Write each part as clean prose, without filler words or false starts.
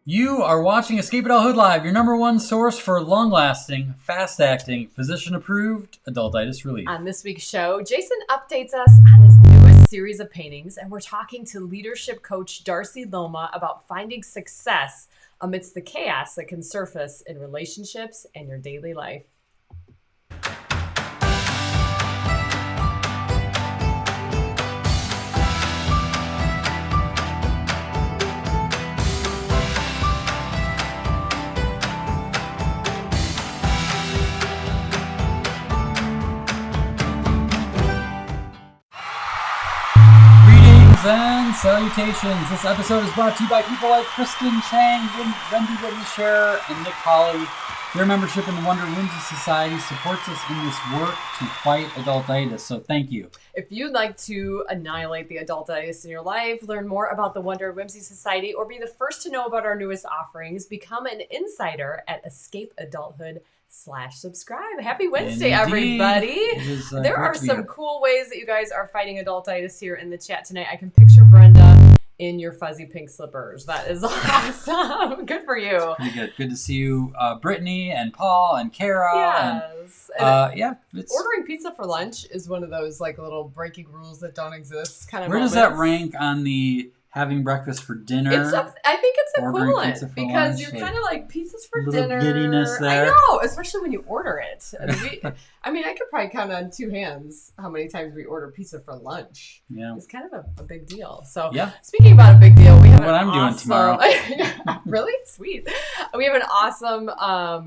You are watching Escape Adulthood Live, your number one source for long-lasting, fast-acting, physician-approved adultitis relief. On this week's show, Jason updates us on his newest series of paintings, and we're talking to leadership coach Darcy Luoma about finding success amidst the chaos that can surface in relationships and your daily life. And salutations. This episode is brought to you by people like Kristen Chang, Wendy Whitney-Scher, and Nick Colley. Their membership in the Wonder Whimsy Society supports us in this work to fight adultitis, so thank you. If you'd like to annihilate the adultitis in your life, learn more about the Wonder Whimsy Society, or be the first to know about our newest offerings, become an insider at escapeadulthood.com/subscribe. Happy Wednesday, Indeed. Everybody. There are some here. cool ways that you guys are fighting adultitis here in the chat tonight. I can picture Brenda in your fuzzy pink slippers. That is awesome. Good for you. Pretty good. Good to see you, Brittany and Paul and Kara. Yes. It's, ordering pizza for lunch is one of those like little breaking rules that don't exist kind of where moments. does that rank on the having breakfast for dinner? I think it's ordering equivalent pizza for because lunch, you're like, kind of like pizzas for little dinner. giddiness there. I know, especially when you order it. I mean, I could probably count on two hands how many times we order pizza for lunch. Yeah. It's kind of a big deal. So, yeah. Speaking about a big deal, we have what I'm doing tomorrow. Really? Sweet. We have an awesome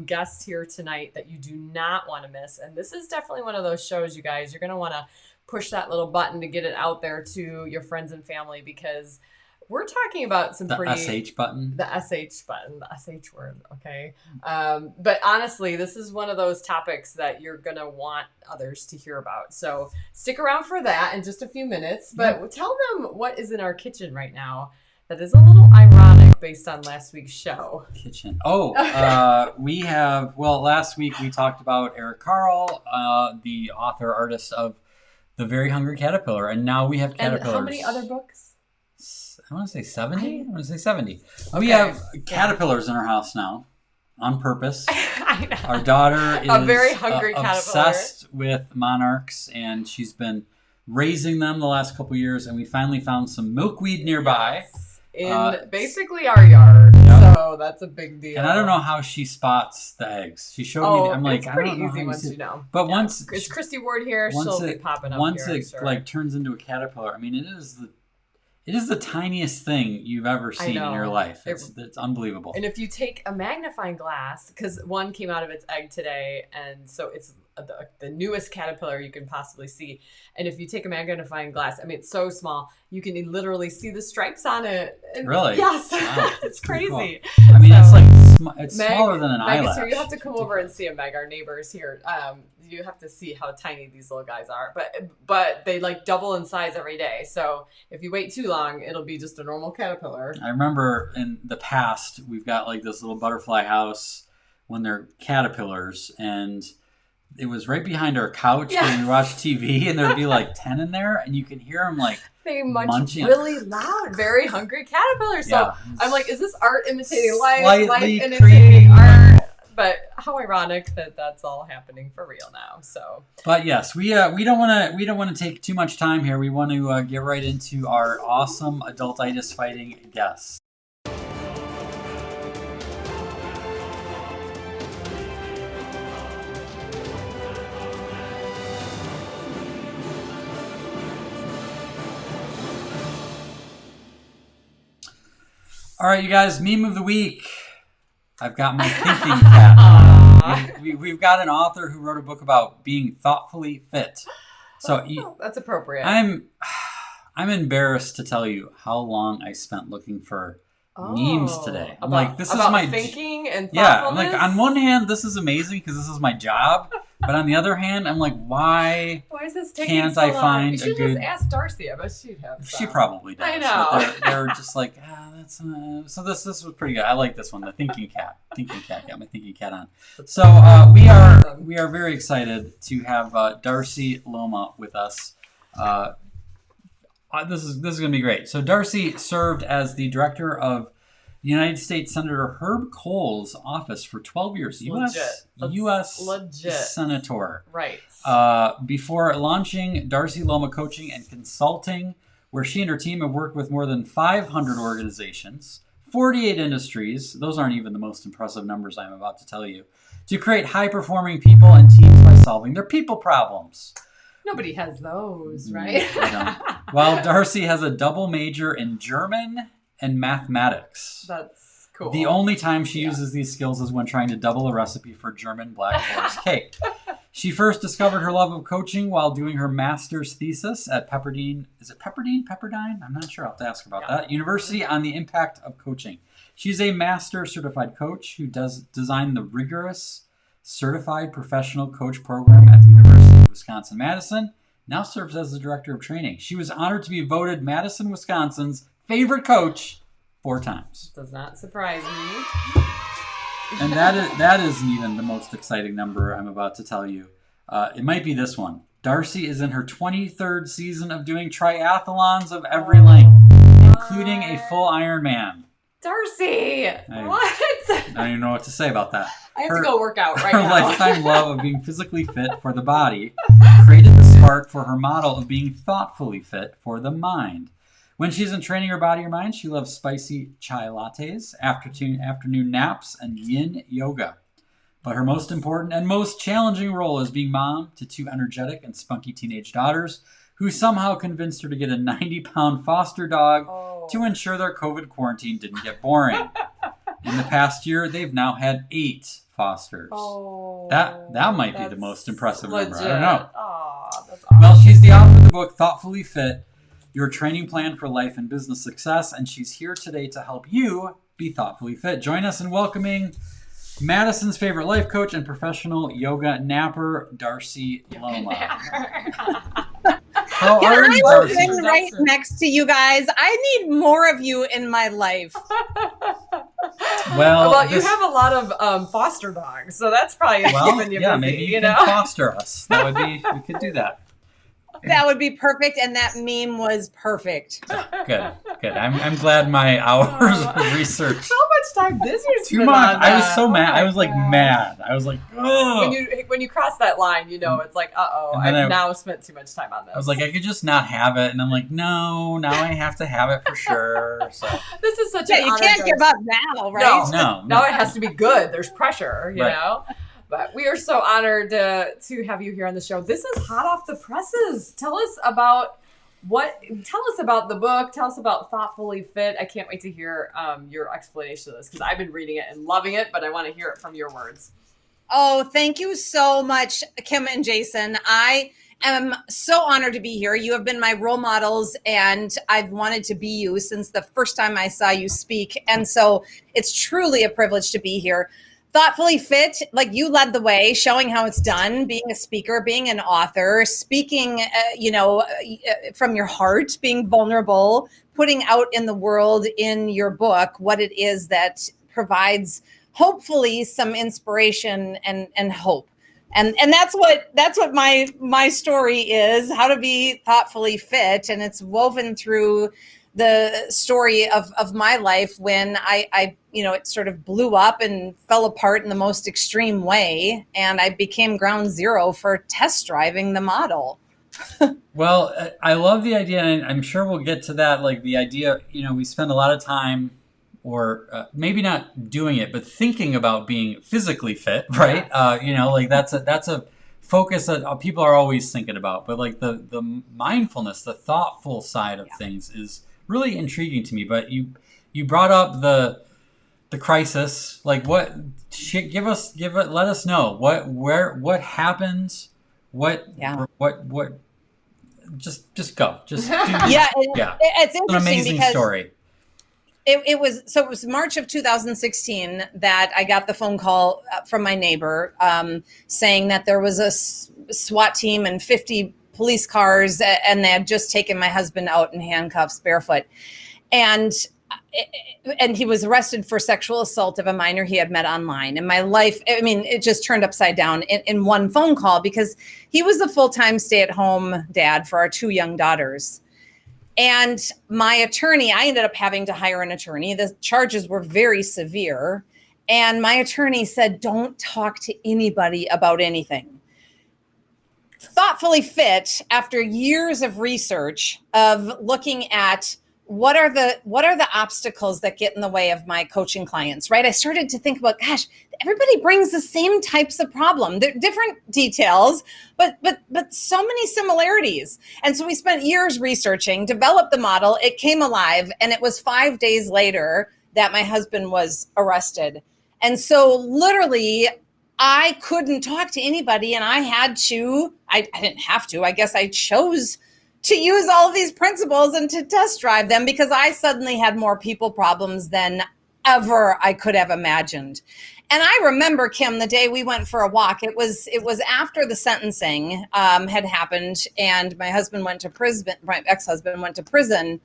guest here tonight that you do not want to miss. And this is definitely one of those shows, you guys. You're going to want to push that little button to get it out there to your friends and family because we're talking about some the pretty... SH button? The SH button, the SH word, okay? But honestly, this is one of those topics that you're going to want others to hear about. So stick around for that in just a few minutes. But tell them what is in our kitchen right now that is a little ironic based on last week's show. Kitchen. We have, last week we talked about Eric Carle, the author, artist of The Very Hungry Caterpillar. And now we have caterpillars. And how many other books? I want to say 70. I want to say 70. Okay. We have caterpillars in our house now, on purpose. I know. Our daughter is a very hungry caterpillar. Obsessed with monarchs, and she's been raising them the last couple years. And we finally found some milkweed nearby. Yes. In basically our yard. Yep. So that's a big deal. And I don't know how she spots the eggs. She showed me. I'm like, it's pretty I don't know easy how once you know. But once it's Christy Ward here, she'll be popping up. Once here, it turns into a caterpillar, I mean, it is the tiniest thing you've ever seen in your life. It's unbelievable. And if you take a magnifying glass, because one came out of its egg today, and so it's the newest caterpillar you can possibly see. And if you take a magnifying glass, I mean, it's so small, you can literally see the stripes on it. And really? Yes. Wow, it's crazy. Cool. I mean, it's like it's smaller than an eyelash. So you have to come over and see them, Meg, our neighbors here. You have to see how tiny these little guys are. But they like double in size every day. So if you wait too long, it'll be just a normal caterpillar. I remember in the past, we've got like this little butterfly house when they're caterpillars, and it was right behind our couch when we watch TV, and there'd be like 10 in there, and you can hear them like they munch munching. Really loud, very hungry caterpillars. So I'm like, is this art imitating life? Life imitating creepy. art? But how ironic that that's all happening for real now. So, but yes, we don't want to take too much time here. We want to get right into our awesome adultitis fighting guests. All right, you guys, meme of the week. I've got my thinking cap. We've got an author who wrote a book about being thoughtfully fit. So that's appropriate. I'm embarrassed to tell you how long I spent looking for memes today. I'm like, this is my thinking and thoughtfulness? Yeah. I'm like, on one hand, this is amazing because this is my job, but on the other hand, I'm like, why is this taking can't so I long? find You should a good? just ask Darcy. I bet she'd have. She probably does. I know. They're just like, that's. So this was pretty good. I like this one, the thinking cat. Thinking cat, got my thinking cat on. So we are very excited to have Darcy Luoma with us. This is going to be great. So Darcy served as the director of United States Senator Herb Kohl's office for 12 years. U.S. legit Senator. Right. Before launching Darcy Luoma Coaching and Consulting, where she and her team have worked with more than 500 organizations, 48 industries, those aren't even the most impressive numbers I'm about to tell you, to create high-performing people and teams by solving their people problems. Nobody has those, right? I don't. Well, Darcy has a double major in German and mathematics. That's cool. The only time she uses these skills is when trying to double a recipe for German Black Forest cake. She first discovered her love of coaching while doing her master's thesis at Pepperdine. Is it Pepperdine? I'm not sure. I'll have to ask about that. University on the impact of coaching. She's a master certified coach who does design the rigorous certified professional coach program at the University of Wisconsin-Madison. Now serves as the director of training. She was honored to be voted Madison, Wisconsin's favorite coach 4 times. Does not surprise me. And that isn't even the most exciting number I'm about to tell you. It might be this one. Darcy is in her 23rd season of doing triathlons of every length, including a full Ironman. Darcy! What? I don't even know what to say about that. I have to go work out right now. Her lifetime love of being physically fit for the body created the spark for her model of being thoughtfully fit for the mind. When she isn't training her body or mind, she loves spicy chai lattes, afternoon naps, and yin yoga. But her most important and most challenging role is being mom to 2 energetic and spunky teenage daughters who somehow convinced her to get a 90-pound foster dog to ensure their COVID quarantine didn't get boring. In the past year, they've now had 8 fosters. That might be the most impressive number. I don't know. That's awesome. Well, she's the author of the book Thoughtfully Fit, Your Training Plan for Life and Business Success, and she's here today to help you be thoughtfully fit. Join us in welcoming Madison's favorite life coach and professional yoga napper, Darcy Luoma. How are you, Darcy? I'm right next to you guys. I need more of you in my life. Well, you have a lot of foster dogs, so that's probably keeping you busy. Maybe you can foster us. That would be. We could do that. That would be perfect, and that meme was perfect. Good. I'm glad my hours of research. How much time did you spend Too much. on I was that? so mad. I was mad. I was like, oh. When you cross that line, it's like, I've now spent too much time on this. I was like, I could just not have it, and I'm like, no, now I have to have it for sure. So this is such an honor. You can't give up now, right? No. Now it has to be good. There's pressure, you know. But we are so honored to have you here on the show. This is hot off the presses. Tell us about the book. Tell us about Thoughtfully Fit. I can't wait to hear your explanation of this because I've been reading it and loving it, but I want to hear it from your words. Oh, thank you so much, Kim and Jason. I am so honored to be here. You have been my role models, and I've wanted to be you since the first time I saw you speak. And so it's truly a privilege to be here. Thoughtfully Fit, like you led the way, showing how it's done, being a speaker, being an author, speaking, from your heart, being vulnerable, putting out in the world in your book what it is that provides hopefully some inspiration and hope. And that's what my story is, how to be thoughtfully fit. And it's woven through the story of my life when I it sort of blew up and fell apart in the most extreme way. And I became ground zero for test driving the model. Well, I love the idea, and I'm sure we'll get to that. Like the idea, we spend a lot of time, or maybe not doing it, but thinking about being physically fit, right? That's a focus that people are always thinking about. But like the mindfulness, the thoughtful side of things is really intriguing to me. But you brought up the crisis. Like let us know what happened. Just go. Just do, It's interesting. It's an amazing because story. It was March of 2016 that I got the phone call from my neighbor saying that there was a SWAT team and 50 police cars, and they had just taken my husband out in handcuffs, barefoot, and he was arrested for sexual assault of a minor he had met online. And my life, it just turned upside down in one phone call, because he was a full-time stay-at-home dad for our 2 young daughters. And my attorney, I ended up having to hire an attorney. The charges were very severe. And my attorney said, don't talk to anybody about anything. Thoughtfully Fit, after years of research of looking at what are the obstacles that get in the way of my coaching clients, right? I started to think about, gosh, everybody brings the same types of problem. They're different details, but so many similarities. And so we spent years researching, developed the model. It came alive, and it was 5 days later that my husband was arrested. And so literally, I couldn't talk to anybody, and I didn't have to, I guess I chose to use all of these principles and to test drive them, because I suddenly had more people problems than ever I could have imagined. And I remember, Kim, the day we went for a walk, it was after the sentencing had happened, and my husband went to prison, my ex-husband went to prison,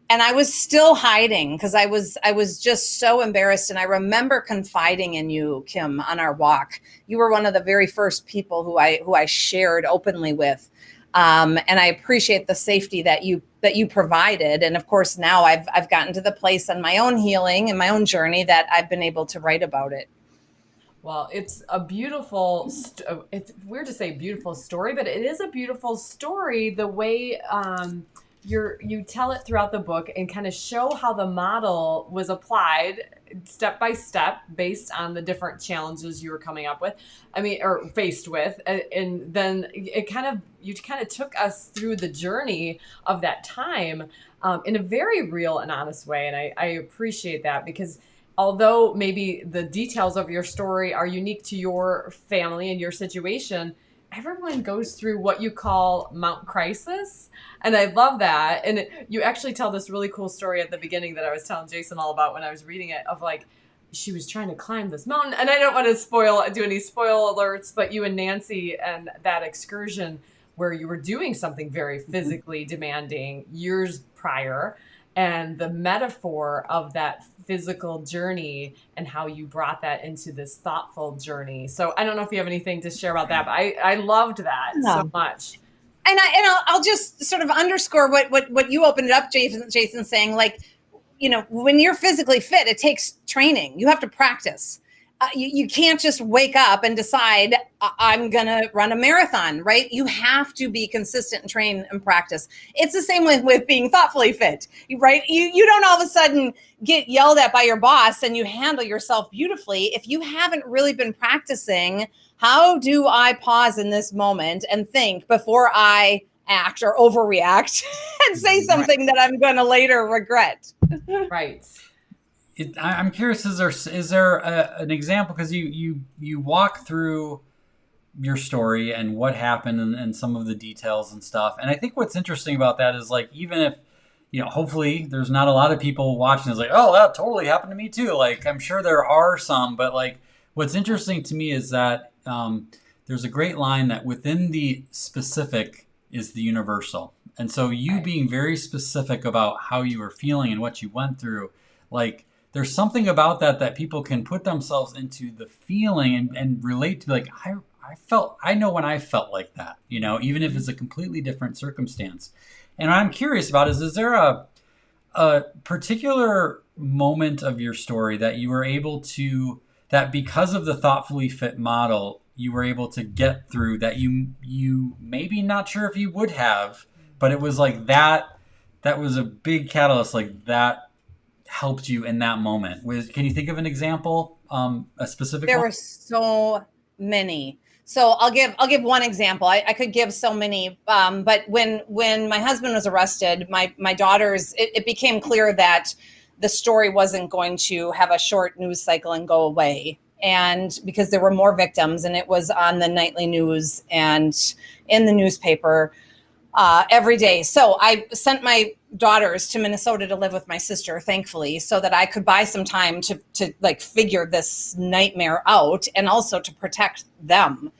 and I was still hiding because I was just so embarrassed. And I remember confiding in you, Kim, on our walk. You were one of the very first people who I shared openly with. And I appreciate the safety that you provided. And of course, now I've gotten to the place on my own healing and my own journey that I've been able to write about it. Well, it's a beautiful, it's weird to say beautiful story, but it is a beautiful story, the way you tell it throughout the book and kind of show how the model was applied step by step based on the different challenges you were coming up with, or faced with. And then you kind of took us through the journey of that time in a very real and honest way. And I appreciate that, because although maybe the details of your story are unique to your family and your situation, everyone goes through what you call Mount Crisis. And I love that. And you actually tell this really cool story at the beginning that I was telling Jason all about when I was reading it, of like, she was trying to climb this mountain. And I don't want to do any spoil alerts, but you and Nancy and that excursion where you were doing something very physically demanding years prior, and the metaphor of that physical journey and how you brought that into this thoughtful journey. So I don't know if you have anything to share about that, but I loved that so much. And I'll just sort of underscore what you opened it up, Jason, saying, like, when you're physically fit, it takes training. You have to practice. You can't just wake up and decide I'm going to run a marathon, right? You have to be consistent and train and practice. It's the same with being thoughtfully fit, right? You don't all of a sudden get yelled at by your boss and you handle yourself beautifully if you haven't really been practicing. How do I pause in this moment and think before I act or overreact and say something that I'm going to later regret? Right. I'm curious, is there an example, because you walk through your story and what happened and some of the details and stuff. And I think what's interesting about that is, like, even if, hopefully there's not a lot of people watching is like, oh, that totally happened to me too. Like, I'm sure there are some, but like, what's interesting to me is that there's a great line that within the specific is the universal. And so you being very specific about how you were feeling and what you went through, like, there's something about that people can put themselves into the feeling and relate to, like, I know when I felt like that, even if it's a completely different circumstance. And what I'm curious about is there a particular moment of your story that you were able to, that because of the thoughtfully fit model, you were able to get through, that you maybe not sure if you would have, but it was like that was a big catalyst, like that helped you in that moment? Can you think of an example, a specific There one? were so many. So I'll give one example. I could give so many, but when my husband was arrested, my daughters, it became clear that the story wasn't going to have a short news cycle and go away. And because there were more victims, and it was on the nightly news and in the newspaper every day. So I sent my daughters to Minnesota to live with my sister, thankfully, so that I could buy some time to like figure this nightmare out and also to protect them.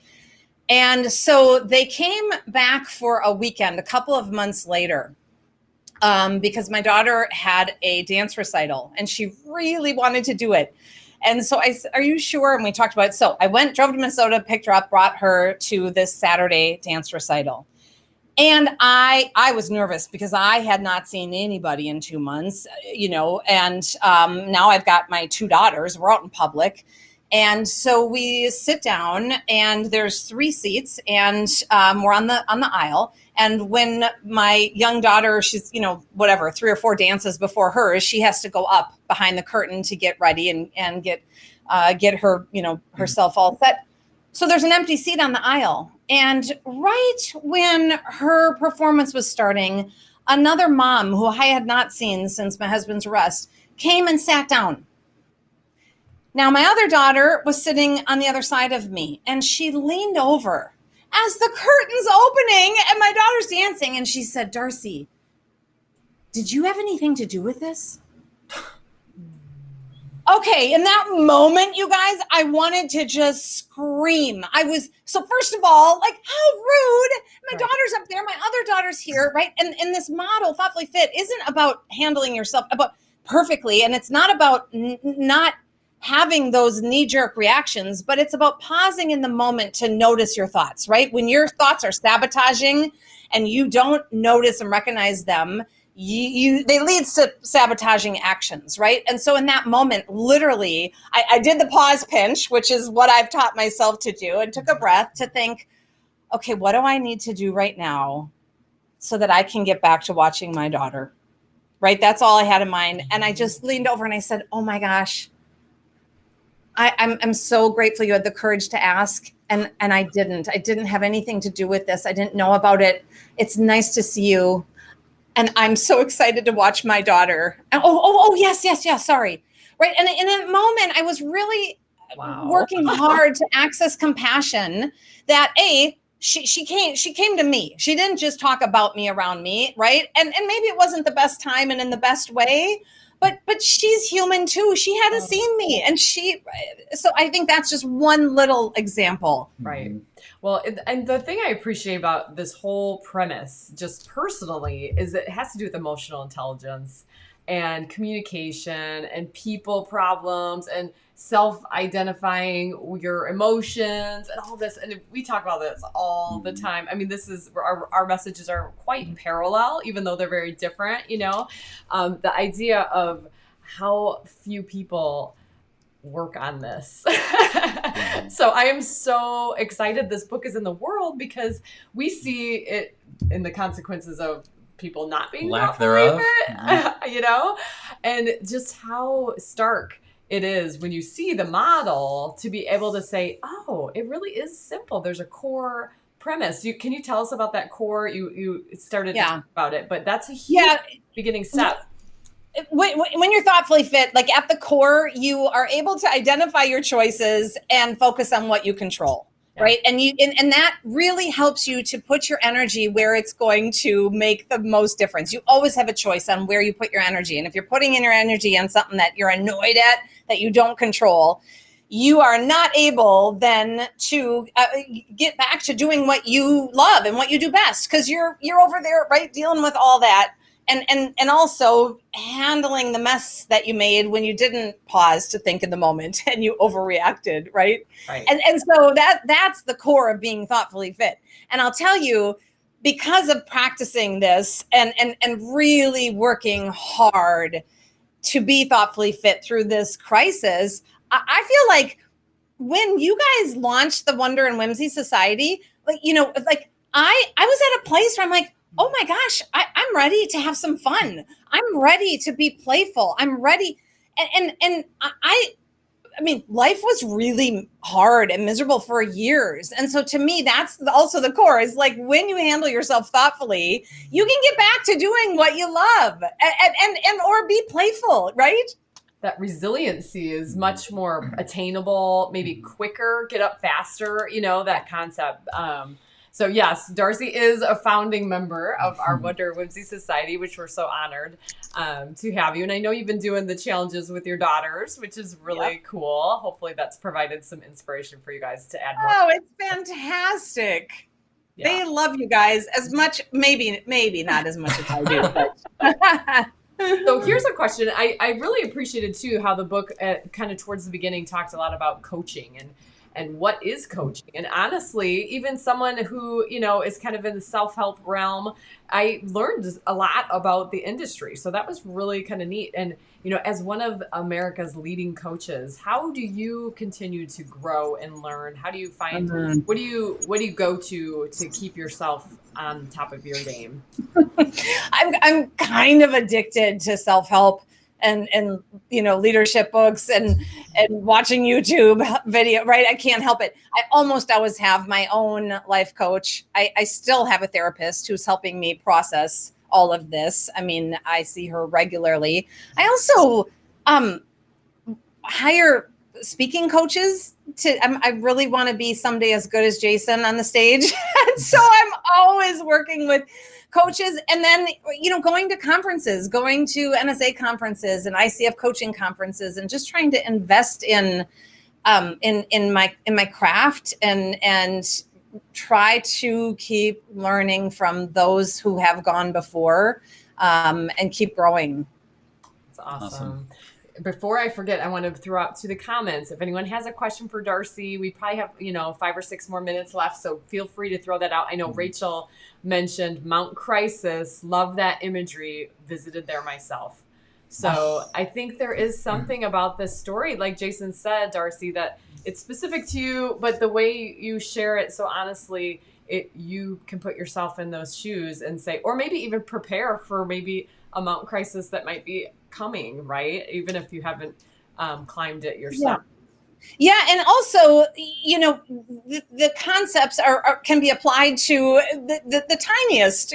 And so they came back for a weekend a couple of months later, because my daughter had a dance recital and she really wanted to do it. And so I said, are you sure? And we talked about it. So I drove to Minnesota, picked her up, brought her to this Saturday dance recital. And I was nervous because I had not seen anybody in 2 months, and now I've got my 2 daughters. We're out in public. And so we sit down and there's 3 seats and we're on the aisle. And when my young daughter, she's, 3 or 4 dances before hers, she has to go up behind the curtain to get ready and get her, herself all set. So there's an empty seat on the aisle. And right when her performance was starting, another mom who I had not seen since my husband's arrest came and sat down. Now, my other daughter was sitting on the other side of me, and she leaned over as the curtain's opening and my daughter's dancing. And she said, "Darcy, did you have anything to do with this?" Okay, in that moment, you guys, I wanted to just scream. So first of all, like, how rude. My daughter's up there, my other daughter's here, right? And this model, Thoughtfully Fit, isn't about handling yourself about perfectly, and it's not about not having those knee-jerk reactions, but it's about pausing in the moment to notice your thoughts, right? When your thoughts are sabotaging and you don't notice and recognize them, they leads to sabotaging actions, right? And so in that moment, literally, I did the pause pinch, which is what I've taught myself to do, and took a breath to think, okay, what do I need to do right now so that I can get back to watching my daughter, right? That's all I had in mind. And I just leaned over and I said, oh my gosh, I'm so grateful you had the courage to ask. And I didn't have anything to do with this. I didn't know about it. It's nice to see you. And I'm so excited to watch my daughter. Yes, sorry. Right. And in that moment, I was really working hard to access compassion that she came to me. She didn't just talk about me around me. Right. And maybe it wasn't the best time and in the best way, but she's human too. She hadn't seen me. And so I think that's just one little example. Right. Well, and the thing I appreciate about this whole premise, just personally, is it has to do with emotional intelligence and communication and people problems and self-identifying your emotions and all this. And we talk about this all the time. I mean, this is our messages are quite parallel, even though they're very different, the idea of how few people work on this. So I am so excited this book is in the world because we see it in the consequences of people not being lack thereof, and just how stark it is when you see the model to be able to say, oh, it really is simple. There's a core premise. Can you tell us about that core? You started to talk about it, but that's a huge beginning step. When you're thoughtfully fit, like at the core, you are able to identify your choices and focus on what you control, right? And and that really helps you to put your energy where it's going to make the most difference. You always have a choice on where you put your energy. And if you're putting in your energy on something that you're annoyed at, that you don't control, you are not able then to get back to doing what you love and what you do best, because you're over there, right, dealing with all that. And also handling the mess that you made when you didn't pause to think in the moment and you overreacted, right? And so that's the core of being thoughtfully fit. And I'll tell you, because of practicing this and really working hard to be thoughtfully fit through this crisis, I feel like when you guys launched the Wonder and Whimsy Society, I was at a place where I'm like, oh my gosh, I'm ready to have some fun. I'm ready to be playful. I'm ready. And I mean, life was really hard and miserable for years. And so to me, that's also the core is like when you handle yourself thoughtfully, you can get back to doing what you love and or be playful, right? That resiliency is much more attainable, maybe quicker, get up faster, that concept. So yes, Darcy is a founding member of our Wonder Whimsy Society, which we're so honored to have you. And I know you've been doing the challenges with your daughters, which is really cool. Hopefully that's provided some inspiration for you guys to add more. Oh, it's fantastic. Yeah. They love you guys as much, maybe not as much as I do. But. So here's a question. I really appreciated too how the book kind of towards the beginning talked a lot about coaching and what is coaching. And honestly, even someone who, is kind of in the self-help realm, I learned a lot about the industry. So that was really kind of neat. And, as one of America's leading coaches, how do you continue to grow and learn? How do you find, what do you go to keep yourself on top of your game? I'm kind of addicted to self-help and leadership books and watching YouTube video, right? I can't help it. I almost always have my own life coach. I still have a therapist who's helping me process all of this. I mean, I see her regularly. I also hire speaking coaches I really want to be someday as good as Jason on the stage. And so I'm always working with coaches, and then, going to conferences, going to NSA conferences and ICF coaching conferences, and just trying to invest in my craft and try to keep learning from those who have gone before, and keep growing. That's awesome. Before I forget, I want to throw out to the comments. If anyone has a question for Darcy, we probably have, 5 or 6 more minutes left. So feel free to throw that out. I know Rachel mentioned Mount Crisis. Love that imagery. Visited there myself. So I think there is something about this story, like Jason said, Darcy, that it's specific to you, but the way you share it so honestly, you can put yourself in those shoes and say, or maybe even prepare for maybe a Mount Crisis that might be coming, right? Even if you haven't climbed it yourself. Yeah, and also, the concepts can be applied to the tiniest.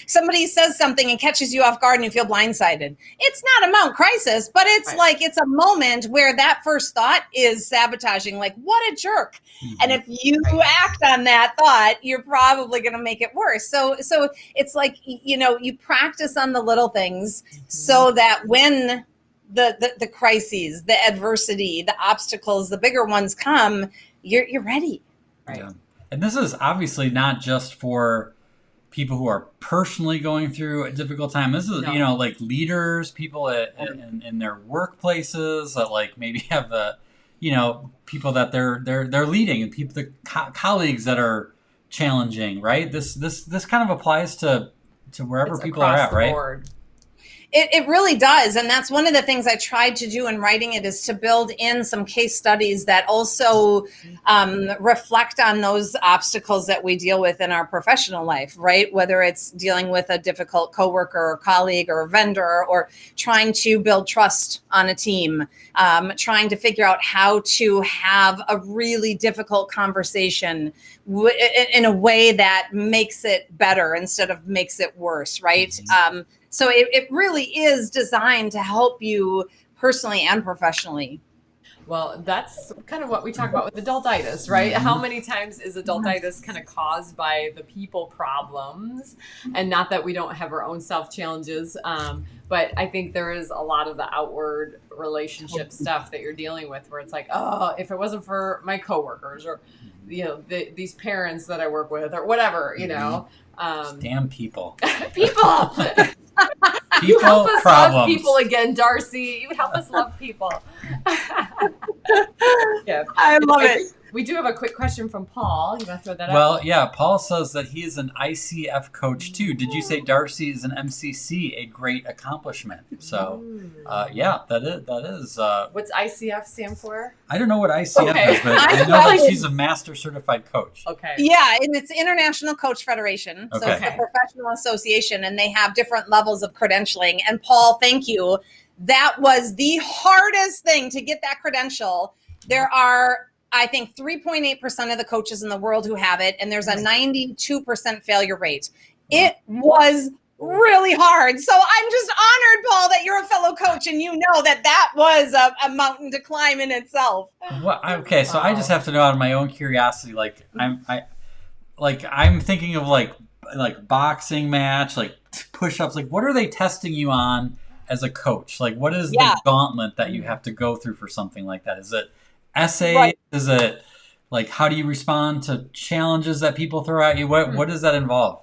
Somebody says something and catches you off guard and you feel blindsided. It's not a Mount Crisis, but it's right. Like it's a moment where that first thought is sabotaging. Like, what a jerk! Mm-hmm. And if you act on that thought, you're probably going to make it worse. So it's like you practice on the little things, so that when the crises, the adversity, the obstacles, the bigger ones come, you're ready. Right. Yeah. And this is obviously not just for people who are personally going through a difficult time. This is, like leaders, people in their workplaces that like maybe have the, people that they're leading, and people, the colleagues that are challenging, right? This kind of applies to wherever people are at, right? Board. It really does. And that's one of the things I tried to do in writing it, is to build in some case studies that also reflect on those obstacles that we deal with in our professional life, right? Whether it's dealing with a difficult coworker or colleague or vendor, or trying to build trust on a team, trying to figure out how to have a really difficult conversation in a way that makes it better instead of makes it worse, right? Mm-hmm. So it really is designed to help you personally and professionally. Well, that's kind of what we talk about with adultitis, right? Mm-hmm. How many times is adultitis kind of caused by the people problems? And not that we don't have our own self-challenges, but I think there is a lot of the outward relationship stuff that you're dealing with, where it's like, oh, if it wasn't for my coworkers, or these parents that I work with, or whatever, damn people. People. You help us love people again, Darcy. You help us love people. Yeah, I love it. We do have a quick question from Paul. You want to throw that out? Well, yeah, Paul says that he is an ICF coach too. Did you say Darcy is an MCC, a great accomplishment? So, yeah, that is. What's ICF stand for? I don't know what ICF is, but I know that she's a master certified coach. Okay. Yeah, and it's International Coach Federation. So it's the professional association, and they have different levels of credentialing. And Paul, thank you. That was the hardest thing to get that credential. There are, I think, 3.8% of the coaches in the world who have it, and there's a 92% failure rate. It was really hard. So I'm just honored, Paul, that you're a fellow coach, and you know that was a mountain to climb in itself. Well, okay, so I just have to know out of my own curiosity, like I'm thinking of like boxing match, like push-ups, like what are they testing you on as a coach? Like what is the gauntlet that you have to go through for something like that? Is it essay? Right. Is it like, how do you respond to challenges that people throw at you? What does that involve?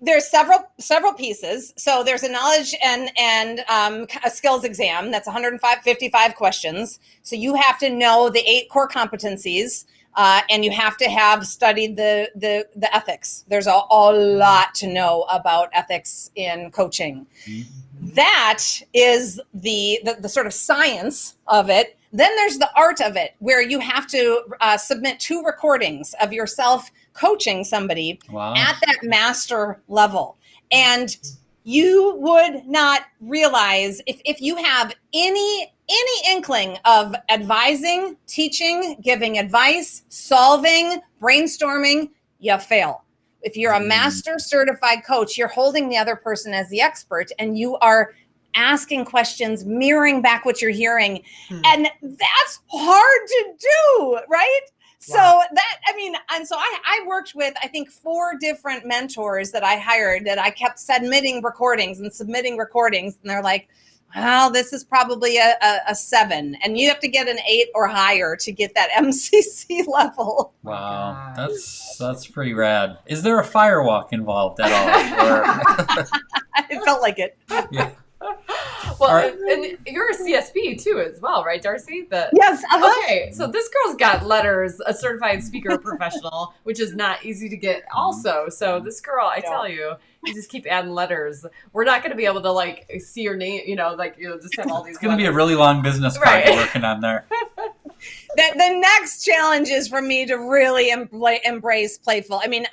There's several pieces. So there's a knowledge and a skills exam. That's 155 questions. So you have to know the 8 core competencies. and you have to have studied the ethics. There's a lot to know about ethics in coaching. That is the sort of science of it. Then there's the art of it, where you have to submit 2 recordings of yourself coaching somebody at that master level. And you would not realize if you have any inkling of advising, teaching, giving advice, solving, brainstorming, you fail. If you're a master certified coach, you're holding the other person as the expert, and you are asking questions, mirroring back what you're hearing. And that's hard to do, right? So I worked with, I think, 4 different mentors that I hired that I kept submitting recordings. And they're like, well, this is probably a 7, and you have to get an 8 or higher to get that MCC level. Wow, that's pretty rad. Is there a firewalk involved at all? It felt like it. Yeah. Well, and you're a CSP too, as well, right, Darcy? Yes. Okay, so this girl's got letters, a certified speaker professional, which is not easy to get also. So this girl, I tell you, you just keep adding letters. We're not going to be able to see your name, just have all these. It's going to be a really long business card you're working on there. The next challenge is for me to really embrace playful. I mean,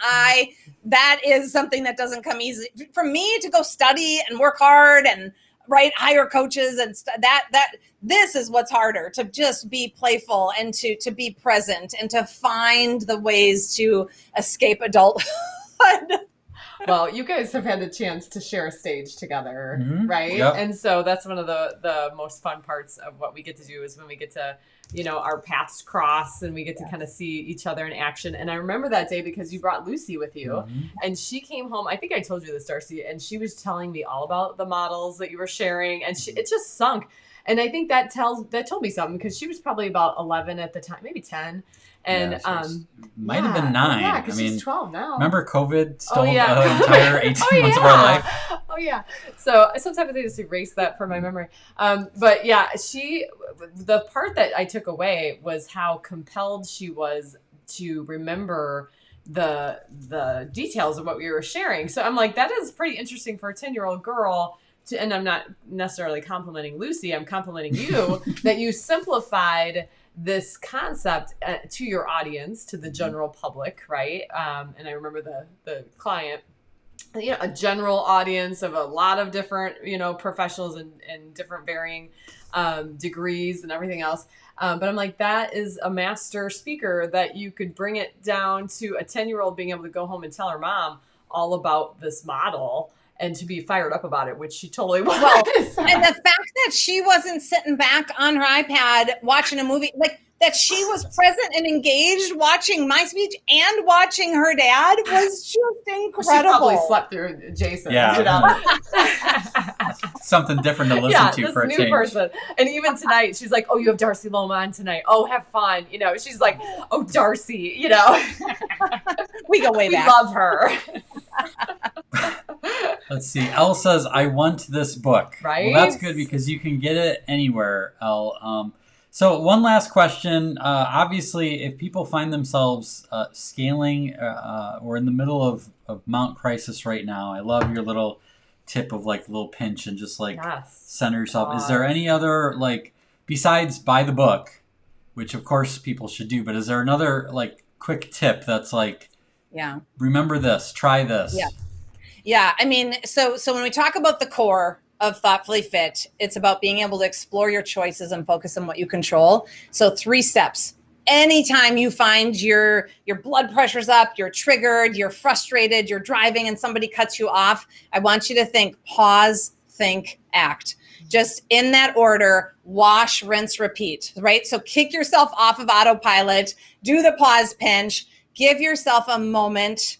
that is something that doesn't come easy for me to go study and work hard and hire coaches and this is what's harder, to just be playful and to be present and to find the ways to escape adulthood. Well, you guys have had a chance to share a stage together, right? Yep. And so that's one of the most fun parts of what we get to do is when we get to, our paths cross and we get to kind of see each other in action. And I remember that day because you brought Lucy with you and she came home. I think I told you this, Darcy, and she was telling me all about the models that you were sharing, and it just sunk. And I think that told me something, because she was probably about 11 at the time, maybe 10. And might have been 9. Yeah, because she's 12 now. Remember COVID stole the entire 18 months of our life? Oh yeah. So sometimes I just erase that from my memory. But yeah, the part that I took away was how compelled she was to remember the details of what we were sharing. So I'm like, that is pretty interesting for a 10-year-old girl. And I'm not necessarily complimenting Lucy, I'm complimenting you, that you simplified this concept to your audience, to the general public, right? And I remember the client, a general audience of a lot of different, professionals and different varying degrees and everything else. But I'm like, that is a master speaker that you could bring it down to a 10-year-old being able to go home and tell her mom all about this model and to be fired up about it, which she totally was. Well, and the fact that she wasn't sitting back on her iPad watching a movie, that she was present and engaged watching my speech and watching her dad was just incredible. Well, she probably slept through Jason. Yeah. Something different to listen to for a change. Person. And even tonight, she's like, oh, you have Darcy Luoma on tonight. Oh, have fun. She's like, oh, Darcy, We go way back. We love her. Let's see. Elle says, I want this book. Right. Well, that's good because you can get it anywhere, Elle. So one last question. Obviously, if people find themselves scaling or in the middle of Mount Crisis right now, I love your little tip of little pinch and just center yourself. Is there any other, besides buy the book, which of course people should do, but is there another quick tip that's remember this, try this? Yeah. I mean, so when we talk about the core of Thoughtfully Fit, it's about being able to explore your choices and focus on what you control. So 3 steps. Anytime you find your blood pressure's up, you're triggered, you're frustrated, you're driving and somebody cuts you off, I want you to think, pause, think, act. Just in that order, wash, rinse, repeat, right? So kick yourself off of autopilot, do the pause pinch, give yourself a moment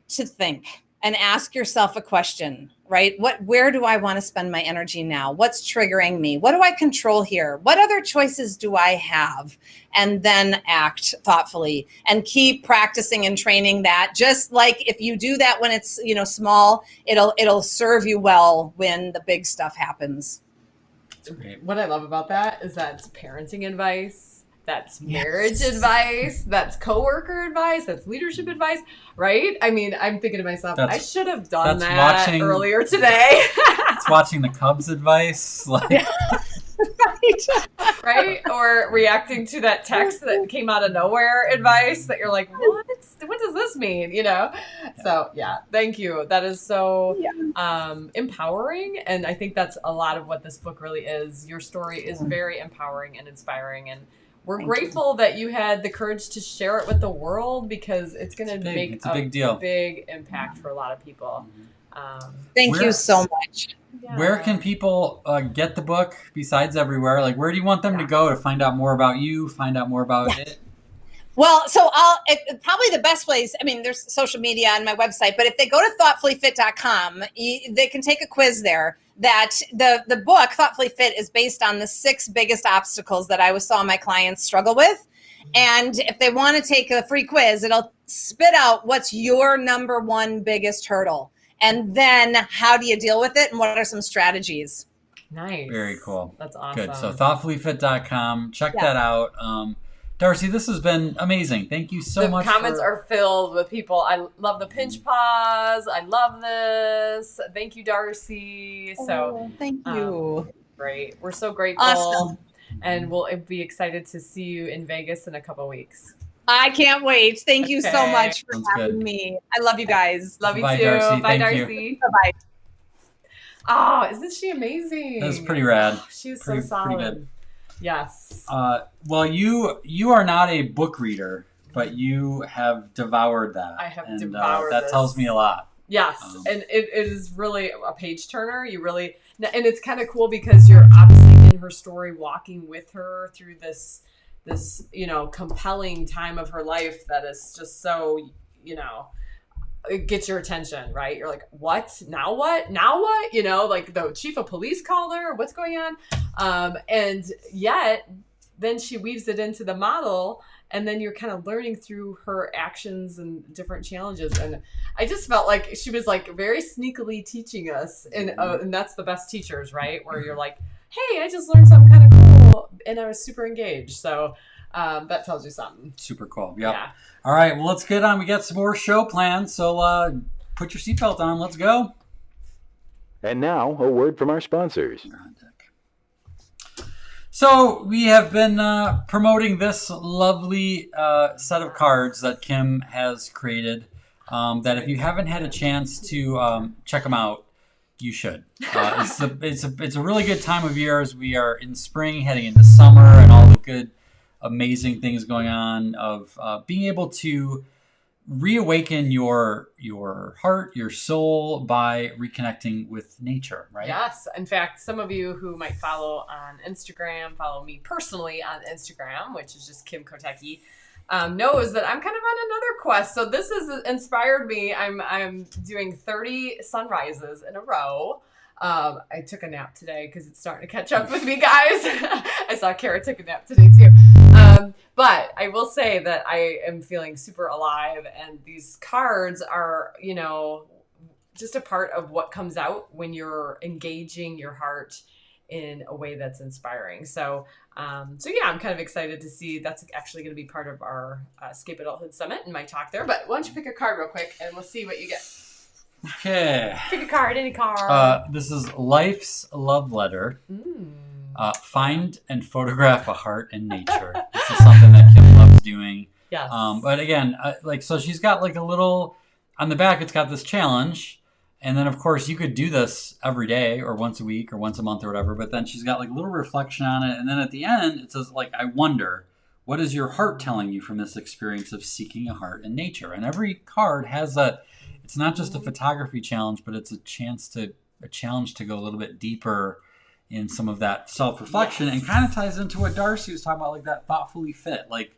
to think and ask yourself a question, right? Where do I want to spend my energy now? What's triggering me? What do I control here? What other choices do I have? And then act thoughtfully and keep practicing and training that. Just like if you do that when it's, small, it'll serve you well when the big stuff happens. What I love about that is that it's parenting advice That's marriage advice. That's coworker advice. That's leadership advice, right? I mean, I'm thinking to myself, I should have done that earlier today. It's watching the Cubs advice. Like, right? Or reacting to that text that came out of nowhere advice that you're like, what does this mean? You know? So yeah, thank you. That is so empowering. And I think that's a lot of what this book really is. Your story is very empowering and inspiring. And we're grateful that you had the courage to share it with the world, because it's going to make a big deal. Big impact for a lot of people. Thank you so much. Yeah. Where can people get the book besides everywhere? Like, where do you want them to go to find out more about you, find out more about it? Well, so probably the best place, I mean, there's social media on my website, but if they go to thoughtfullyfit.com, they can take a quiz there. That the book, Thoughtfully Fit, is based on the 6 biggest obstacles that I saw my clients struggle with. And if they want to take a free quiz, it'll spit out what's your number 1 biggest hurdle. And then how do you deal with it, and what are some strategies? Nice. Very cool. That's awesome. Good. So thoughtfullyfit.com. Check that out. Darcy, this has been amazing. Thank you so much. The comments are filled with people. I love the pinch pause. I love this. Thank you, Darcy. So thank you. Great. We're so grateful. Awesome. And we'll be excited to see you in Vegas in a couple of weeks. I can't wait. Thank you so much for having me. I love you guys. Love you Bye, too. Darcy. Bye, Thank Darcy. Bye-bye. Oh, isn't she amazing? That's pretty rad. She's so solid. Pretty good. Yes. Well, you are not a book reader, but you have devoured that. I have devoured that this. tells me a lot. Yes, and it is really a page turner. And it's kind of cool because you're obviously in her story, walking with her through this compelling time of her life that is just so, it gets your attention, right? You're like, what? Now what? Now what? Like the chief of police called her. What's going on? And yet then she weaves it into the model, and then you're kind of learning through her actions and different challenges. And I just felt like she was like very sneakily teaching us. And that's the best teachers, right? Where you're like, hey, I just learned something kind of cool, and I was super engaged. So that tells you something. Super cool. Yep. Yeah. All right. Well, let's get on. We got some more show planned. So put your seatbelt on. Let's go. And now, a word from our sponsors. So we have been promoting this lovely set of cards that Kim has created. That if you haven't had a chance to check them out, you should. It's a really good time of year as we are in spring, heading into summer, and all the good, amazing things going on of being able to reawaken your heart, your soul by reconnecting with nature, right? Yes. In fact, some of you who might follow on Instagram, follow me personally on Instagram, which is just Kim Kotecki, knows that I'm kind of on another quest. So this has inspired me. I'm doing 30 sunrises in a row. I took a nap today because it's starting to catch up with me, guys. I saw Kara took a nap today too. But I will say that I am feeling super alive, and these cards are, just a part of what comes out when you're engaging your heart in a way that's inspiring. So yeah, I'm kind of excited to see that's actually going to be part of our Escape Adulthood Summit and my talk there. But why don't you pick a card real quick and we'll see what you get. Okay. Pick a card, any card. This is Life's Love Letter. Find and photograph a heart in nature. This is something that Kim loves doing. Yes. But again, so she's got like a little, on the back it's got this challenge. And then, of course, you could do this every day or once a week or once a month or whatever. But then she's got like a little reflection on it. And then at the end, it says, like, I wonder, what is your heart telling you from this experience of seeking a heart in nature? And every card has it's not just a photography challenge, but it's a challenge to go a little bit deeper in some of that self-reflection, and kind of ties into what Darcy was talking about, like that thoughtfully fit, like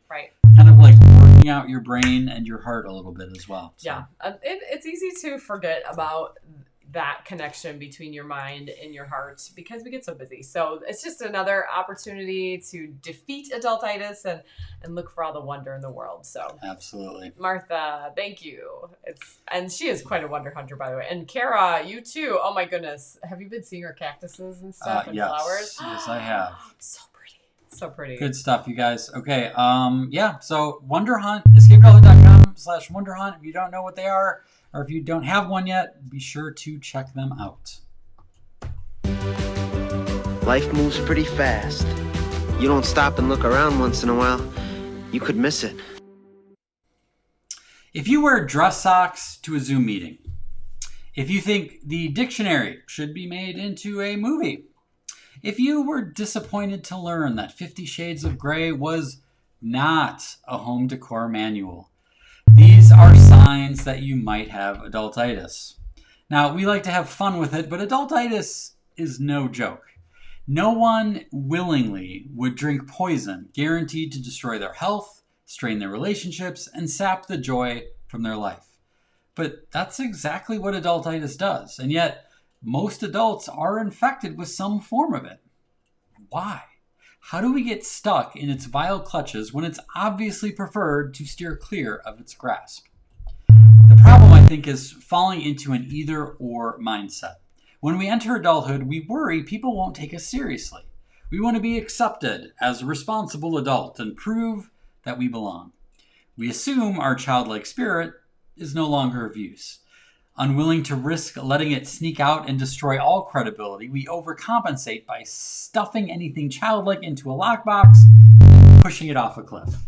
kind of like working out your brain and your heart a little bit as well. So. Yeah, it's easy to forget about that connection between your mind and your heart because we get so busy. So it's just another opportunity to defeat adultitis and look for all the wonder in the world. So absolutely, Martha, thank you. And she is quite a wonder hunter, by the way. And Kara, you too. Oh my goodness, have you been seeing her cactuses and stuff and yes. flowers? Yes, I have. So pretty. So pretty. Good stuff, you guys. Okay, so Wonder Hunt, escapeadulthood.com/Wonder Hunt. If you don't know what they are, or if you don't have one yet, be sure to check them out. Life moves pretty fast. You don't stop and look around once in a while, you could miss it. If you wear dress socks to a Zoom meeting, if you think the dictionary should be made into a movie, if you were disappointed to learn that 50 Shades of Grey was not a home decor manual, these are signs that you might have adultitis. Now, we like to have fun with it, but adultitis is no joke. No one willingly would drink poison guaranteed to destroy their health, strain their relationships, and sap the joy from their life. But that's exactly what adultitis does, and yet most adults are infected with some form of it. Why? How do we get stuck in its vile clutches when it's obviously preferred to steer clear of its grasp? The problem, I think, is falling into an either-or mindset. When we enter adulthood, we worry people won't take us seriously. We want to be accepted as a responsible adult and prove that we belong. We assume our childlike spirit is no longer of use. Unwilling to risk letting it sneak out and destroy all credibility, we overcompensate by stuffing anything childlike into a lockbox and pushing it off a cliff.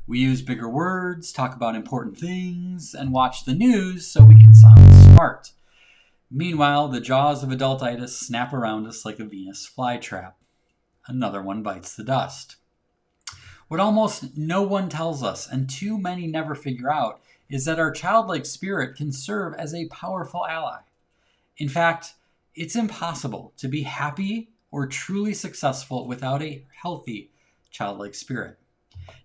We use bigger words, talk about important things, and watch the news so we can sound smart. Meanwhile, the jaws of adultitis snap around us like a Venus flytrap. Another one bites the dust. What almost no one tells us, and too many never figure out, is that our childlike spirit can serve as a powerful ally. In fact, it's impossible to be happy or truly successful without a healthy childlike spirit.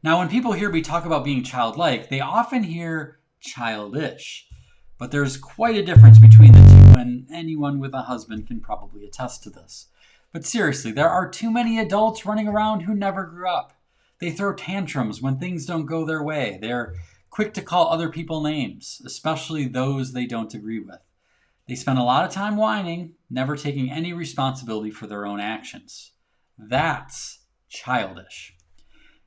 Now, when people hear me talk about being childlike, they often hear childish. But there's quite a difference between the two, and anyone with a husband can probably attest to this. But seriously, there are too many adults running around who never grew up. They throw tantrums when things don't go their way. They're quick to call other people names, especially those they don't agree with. They spend a lot of time whining, never taking any responsibility for their own actions. That's childish.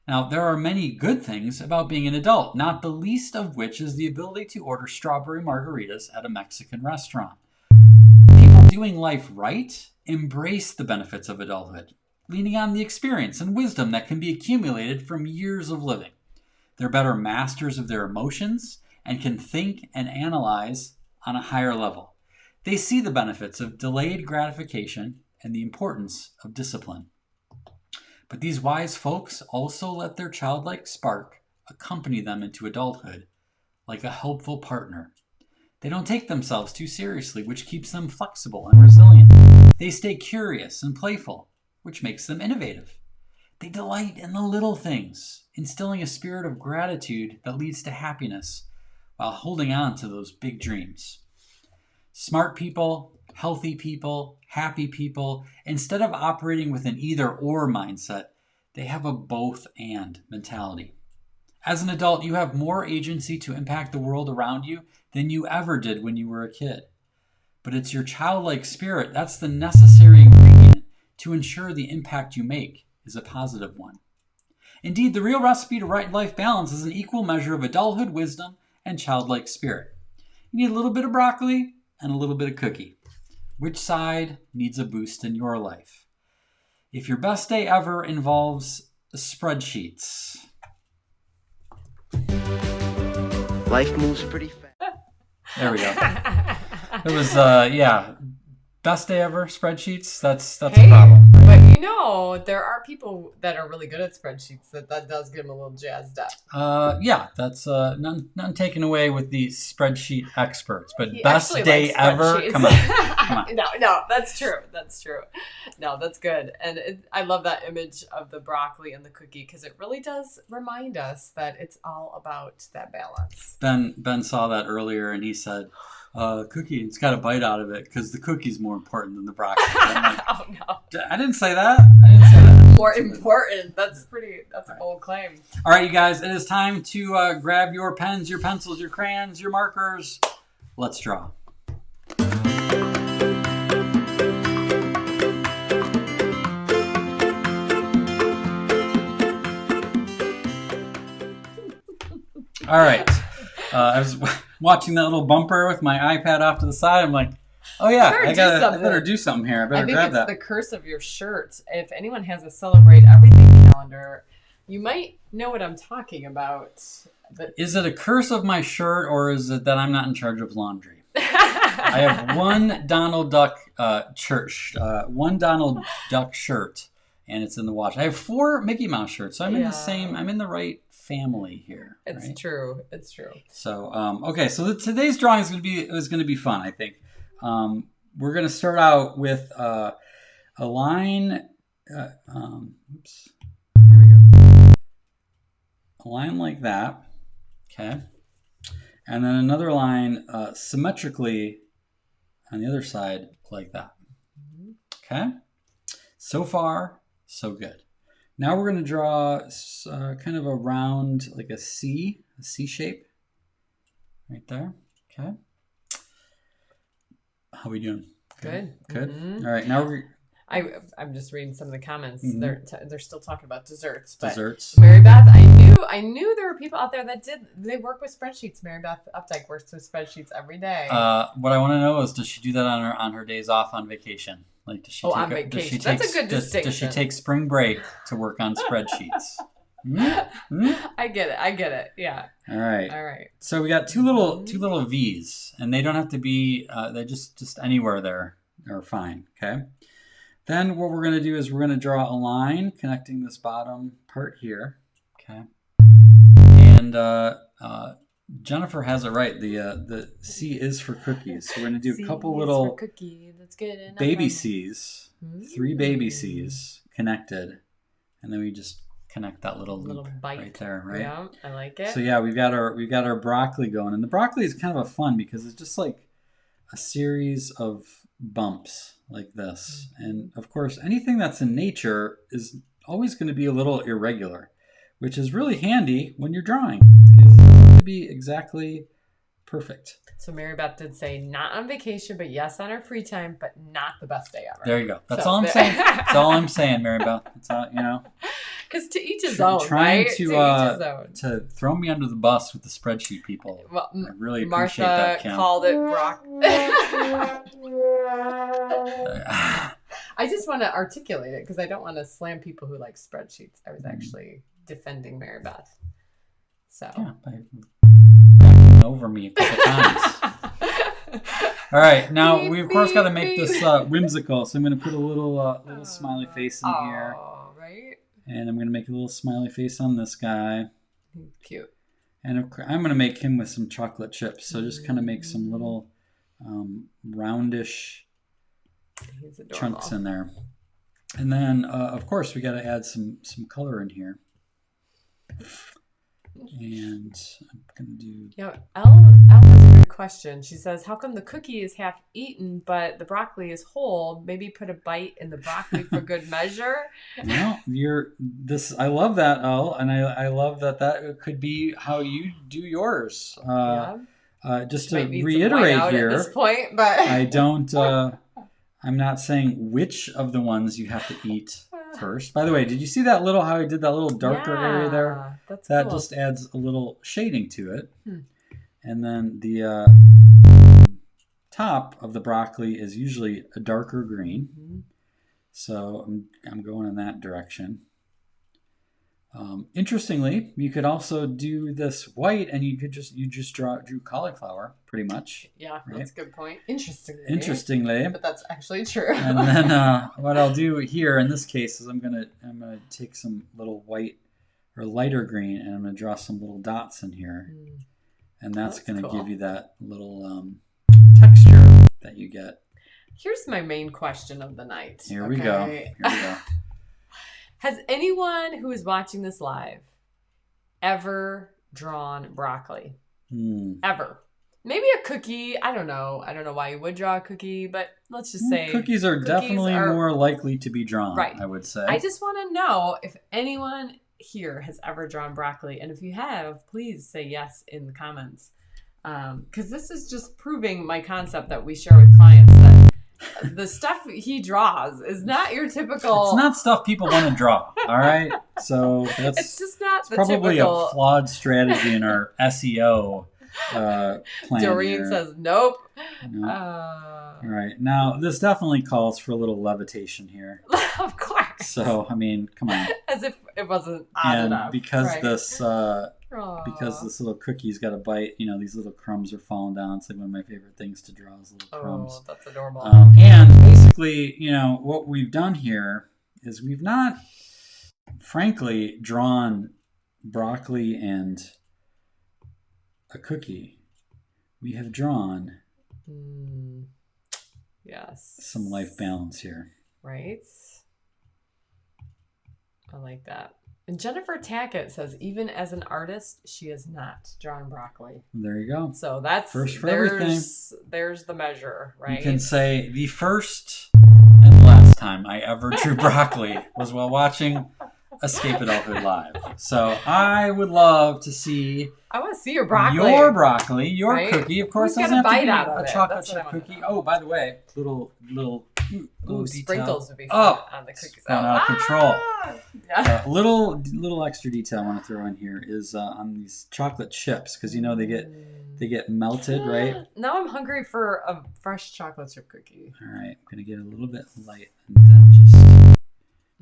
Now, there are many good things about being an adult, not the least of which is the ability to order strawberry margaritas at a Mexican restaurant. People doing life right embrace the benefits of adulthood, leaning on the experience and wisdom that can be accumulated from years of living. They're better masters of their emotions and can think and analyze on a higher level. They see the benefits of delayed gratification and the importance of discipline. But these wise folks also let their childlike spark accompany them into adulthood like a helpful partner. They don't take themselves too seriously, which keeps them flexible and resilient. They stay curious and playful, which makes them innovative. They delight in the little things, instilling a spirit of gratitude that leads to happiness while holding on to those big dreams. Smart people, healthy people, happy people, instead of operating with an either-or mindset, they have a both-and mentality. As an adult, you have more agency to impact the world around you than you ever did when you were a kid. But it's your childlike spirit that's the necessary ingredient to ensure the impact you make is a positive one. Indeed, the real recipe to right life balance is an equal measure of adulthood wisdom and childlike spirit. You need a little bit of broccoli and a little bit of cookie. Which side needs a boost in your life? If your best day ever involves spreadsheets. Life moves pretty fast. There we go. It was, best day ever, spreadsheets. That's a problem. But there are people that are really good at spreadsheets that does get them a little jazzed up. That's none taken away with the spreadsheet experts. But He best actually day likes ever? spreadsheets. Come on. No, that's true. No, that's good. And I love that image of the broccoli and the cookie because it really does remind us that it's all about that balance. Ben saw that earlier and he said, cookie, it's got a bite out of it because the cookie's more important than the broccoli. Like, Oh no. I didn't say that. More important. That's a bold claim. All right, you guys, it is time to grab your pens, your pencils, your crayons, your markers. Let's draw. All right. I was watching that little bumper with my iPad off to the side. I'm like, oh yeah, I better do something here. I better grab that. I think it's the curse of your shirt. If anyone has a Celebrate Everything calendar, you might know what I'm talking about. But is it a curse of my shirt, or is it that I'm not in charge of laundry? I have one Donald Duck shirt, and it's in the wash. I have 4 Mickey Mouse shirts, so I'm in the right family here. It's right? true. It's true. So okay, so today's drawing is going to be fun. I think we're going to start out with a line. Oops, here we go. A line like that. Okay, and then another line symmetrically on the other side like that. Okay, so far so good. Now we're going to draw kind of a round, like a C shape right there. Okay. How are we doing? Good. Mm-hmm. All right. Now I'm just reading some of the comments. Mm-hmm. They're still talking about desserts. But desserts. Mary Beth, I knew there were people out there that they work with spreadsheets. Mary Beth Updike works with spreadsheets every day. What I want to know is, does she do that on her days off on vacation? Like, does she on vacation? That's a good distinction. Does she take spring break to work on spreadsheets? Mm-hmm. I get it. Yeah. All right. So we got two little V's, and they don't have to be. They're just anywhere there are fine. Okay. Then what we're gonna do is we're gonna draw a line connecting this bottom part here. Okay. And Jennifer has it right. The C is for cookies. So we're gonna do a couple little baby C's, 3 baby C's connected, and then we just connect that little loop bite right there, right? Yeah, I like it. So yeah, we've got our broccoli going, and the broccoli is kind of a fun because it's just like a series of bumps like this, and of course anything that's in nature is always going to be a little irregular, which is really handy when you're drawing because it doesn't have to be exactly perfect. So Mary Beth did say not on vacation, but yes on our free time, but not the best day ever. There you go. That's all I'm saying. That's all I'm saying, Mary Beth. That's all, Because to each his own, trying right? to throw me under the bus with the spreadsheet people. Well, I really appreciate that, Kim. Martha called it Brock. I just want to articulate it because I don't want to slam people who like spreadsheets. I was actually defending Mary Beth. So. Yeah, backing over me a couple times. All right, now we of course got to make this whimsical, so I'm going to put a little smiley face in here. Right. And I'm going to make a little smiley face on this guy. Cute. And I'm going to make him with some chocolate chips. So just kind of make some little roundish chunks in there. And then, of course, we got to add some color in here. And I'm going to do... Yeah, Elle has a good question. She says, how come the cookie is half eaten, but the broccoli is whole? Maybe put a bite in the broccoli for good measure? Well, I love that, Elle, and I love that could be how you do yours. Just to reiterate here, at this point, but I don't... I'm not saying which of the ones you have to eat first. By the way, did you see that how I did that little darker area there? That cool. Just adds a little shading to it. And then the top of the broccoli is usually a darker green. So I'm going in that direction. Interestingly, you could also do this white, and you just drew cauliflower pretty much. Yeah, right? That's a good point. Interestingly, but that's actually true. And then what I'll do here in this case is I'm gonna take some little white or lighter green, and I'm gonna draw some little dots in here, and that's gonna cool. give you that little texture that you get. Here's my main question of the night. Here we go. Has anyone who is watching this live ever drawn broccoli? Ever? Maybe a cookie. I don't know. I don't know why you would draw a cookie, but let's just say cookies are definitely more likely to be drawn, right. I would say. I just want to know if anyone here has ever drawn broccoli. And if you have, please say yes in the comments. Because this is just proving my concept that we share with clients that the stuff he draws is not your typical... It's not stuff people want to draw, all right? So it's just not not It's the probably typical. a flawed strategy in our SEO plan. Doreen here. says nope. No. All right. Now, this definitely calls for a little levitation here. Of course. So, I mean, come on. As if it wasn't odd And enough. because right? because this little cookie's got a bite, these little crumbs are falling down. It's like one of my favorite things to draw is little crumbs. Oh, that's adorable. And basically, what we've done here is we've not, frankly, drawn broccoli and a cookie. We have drawn yes. some life balance here. Right? I like that. And Jennifer Tackett says, even as an artist, she has not drawn broccoli. There you go. So that's first for everything. There's the measure, right? You can say the first and last time I ever drew broccoli was while watching Escape Adulthood Live. So I would love to see. I want to see your broccoli. Your broccoli, your right? cookie. Of course, Who's doesn't got a have to bite be out of a it? chocolate That's what chip I wanna cookie. know. Oh, by the way, little detail. sprinkles would be fun on the cookies. Gone out of control. Yeah. Little extra detail I want to throw in here is on these chocolate chips because they get melted, right? Now I'm hungry for a fresh chocolate chip cookie. All right, I'm gonna get a little bit light and then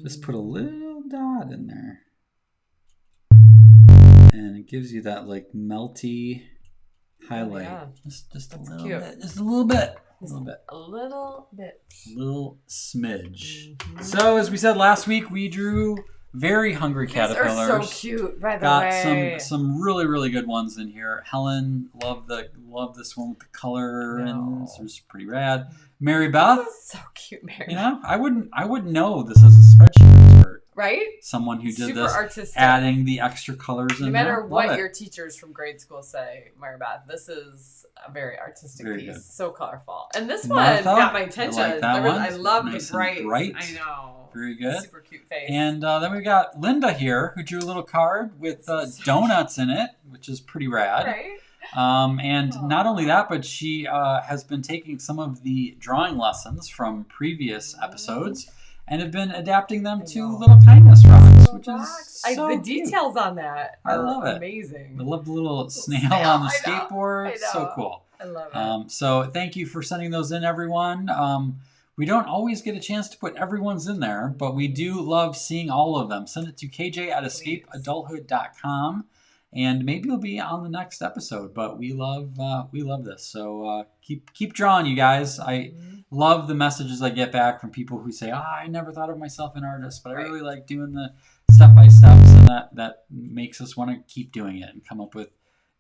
just put a little dot in there, and it gives you that like melty highlight. Yeah. Just a That's little cute. bit, just a little bit. A little bit. Little smidge. Mm-hmm. So as we said last week, we drew very hungry caterpillars. These are so cute, by the Got way. some really, really good ones in here. Helen loved this one with the color and this was pretty rad. Mary Beth, This is so cute, Mary. I wouldn't know this is a spreadsheet expert. Right? Someone who did Super this, artistic. adding the extra colors in No there. matter Love what it. your teachers from grade school say, Mary Beth, this is a very artistic Very piece. good. So colorful. And this Martha, one got my I attention. like that one. I love Nice the and bright. bright. I know. Very good. Super cute face. And then we got Linda here, who drew a little card with donuts in it, which is pretty rad. Right? And not only that, but she has been taking some of the drawing lessons from previous episodes and have been adapting them to little kindness rocks, which is so the cute. details on that I are love it. amazing. I love the little snail on the I know. skateboard. I know. So cool. I love it. So thank you for sending those in, everyone. We don't always get a chance to put everyone's in there, but we do love seeing all of them. Send it to kj@escapeadulthood.com, and maybe you'll be on the next episode. But we love this. So keep drawing, you guys. I love the messages I get back from people who say, I never thought of myself an artist, but I really like doing the step-by-steps, and that makes us want to keep doing it and come up with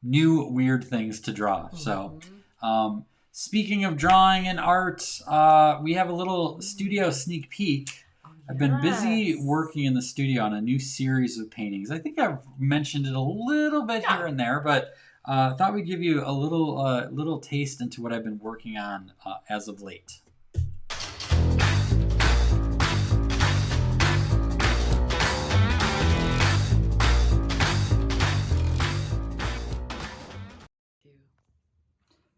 new weird things to draw. So speaking of drawing and art, we have a little studio sneak peek. I've been busy working in the studio on a new series of paintings. I think I've mentioned it a little bit here and there, but thought we'd give you a little taste into what I've been working on as of late.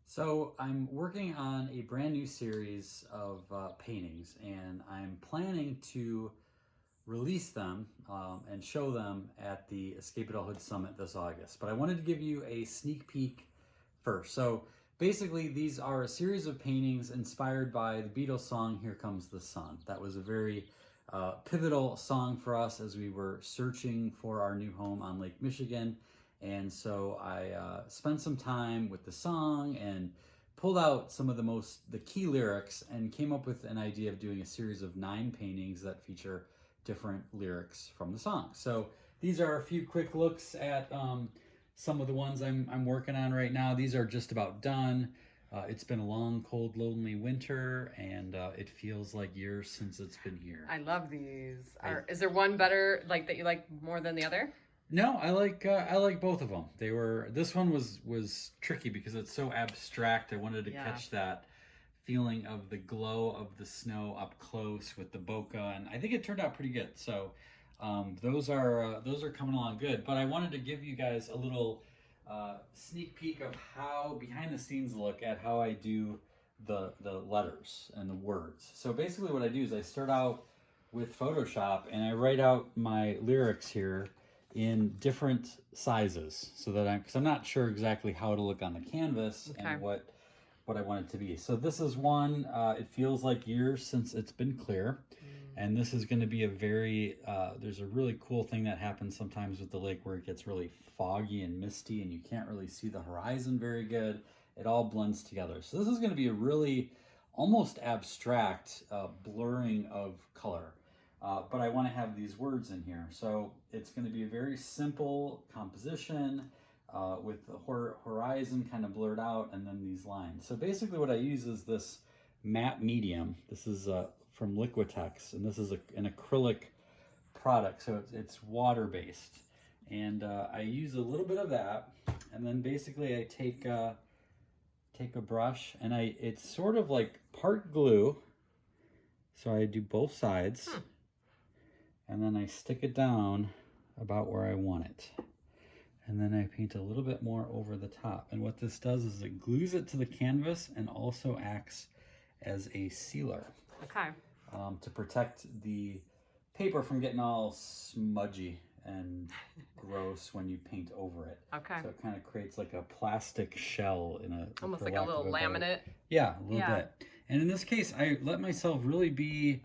So I'm working on a brand new series of paintings, and I'm planning to release them and show them at the Escape Adulthood Summit this August. But I wanted to give you a sneak peek first. So basically, these are a series of paintings inspired by the Beatles song "Here Comes the Sun." That was a very pivotal song for us as we were searching for our new home on Lake Michigan. And so I spent some time with the song and pulled out some of the key lyrics and came up with an idea of doing a series of 9 paintings that feature different lyrics from the song. So these are a few quick looks at some of the ones I'm working on right now. These are just about done. It's been a long, cold, lonely winter, and it feels like years since it's been here. I love these. Is there one better that you like more than the other? No, I like both of them. This one was tricky because it's so abstract. I wanted to catch that feeling of the glow of the snow up close with the bokeh, and I think it turned out pretty good. So those are coming along good. But I wanted to give you guys a little sneak peek of how behind the scenes look at how I do the letters and the words. So basically what I do is I start out with Photoshop and I write out my lyrics here in different sizes, so that because I'm not sure exactly how it'll look on the canvas and what I want it to be. So this is one. It feels like years since it's been clear, and this is going to be a very. There's a really cool thing that happens sometimes with the lake where it gets really foggy and misty, and you can't really see the horizon very good. It all blends together. So this is going to be a really almost abstract blurring of color. But I want to have these words in here. So it's going to be a very simple composition with the horizon kind of blurred out and then these lines. So basically what I use is this matte medium. This is from Liquitex, and this is an acrylic product. So it's water-based. And I use a little bit of that. And then basically I take a brush, and it's sort of like part glue. So I do both sides. And then I stick it down about where I want it. And then I paint a little bit more over the top. And what this does is it glues it to the canvas and also acts as a sealer. Okay. To protect the paper from getting all smudgy and gross when you paint over it. Okay. So it kind of creates like a plastic shell in a... Almost like a little laminate. Yeah, a little bit. And in this case, I let myself really be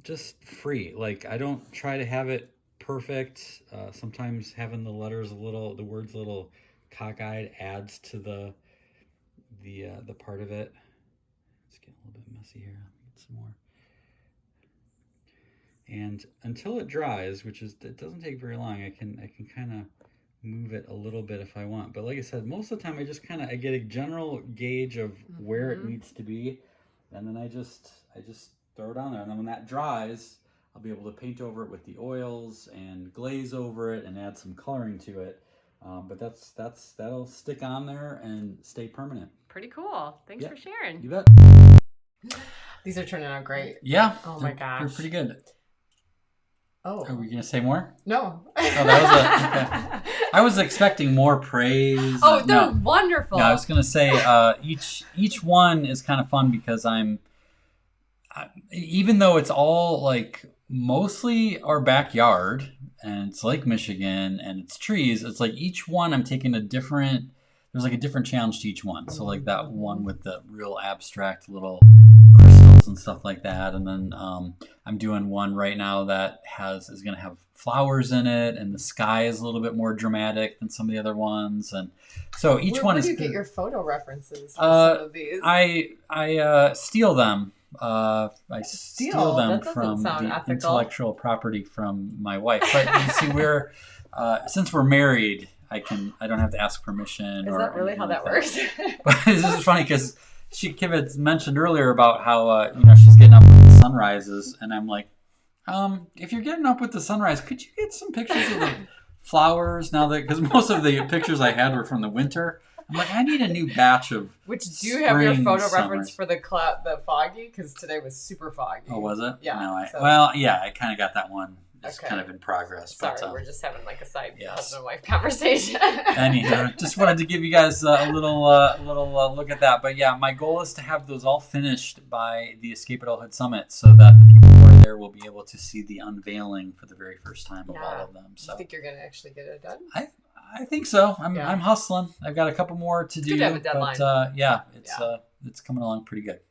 just free. Like, I don't try to have it perfect. Sometimes having the words a little cockeyed adds to the part of it. It's getting a little bit messy here. Let me get some more. And until it dries, it doesn't take very long, I can kind of move it a little bit if I want. But like I said, most of the time I get a general gauge of where it needs to be, and then I just throw it on there. And then when that dries, I'll be able to paint over it with the oils and glaze over it and add some coloring to it. But that'll stick on there and stay permanent. Pretty cool. Thanks for sharing. You bet. These are turning out great. Yeah. Oh my gosh. They're pretty good. Oh. Are we going to say more? No. Oh, that was okay. I was expecting more praise. Oh, they're wonderful. No, I was going to say each one is kind of fun because even though it's all like mostly our backyard and it's Lake Michigan and it's trees, it's like each one I'm taking there's like a different challenge to each one. So like that one with the real abstract little crystals and stuff like that. And then I'm doing one right now that is going to have flowers in it, and the sky is a little bit more dramatic than some of the other ones. And so each one is... Where do you get your photo references for some of these? I steal them. I steal them from the ethical. Intellectual property from my wife. But you see, since we're married, I don't have to ask permission. Is that really how that works? But this is funny because Kim had mentioned earlier about how she's getting up with the sunrises, and I'm like, if you're getting up with the sunrise, could you get some pictures of the flowers now because most of the pictures I had were from the winter. I'm like, I need a new batch of. Which do you have your photo summers. Reference for the foggy? Because today was super foggy. Oh, was it? Yeah. No, I kind of got that one. It's kind of in progress. Sorry, but, we're just having like a side husband and wife conversation. Anyhow, just wanted to give you guys a little look at that. But yeah, my goal is to have those all finished by the Escape Adulthood Summit, so that the people who are there will be able to see the unveiling for the very first time of all of them. So you think you're going to actually get it done? I think so. I'm hustling. I've got a couple more to do. Good to have a deadline. But it's coming along pretty good.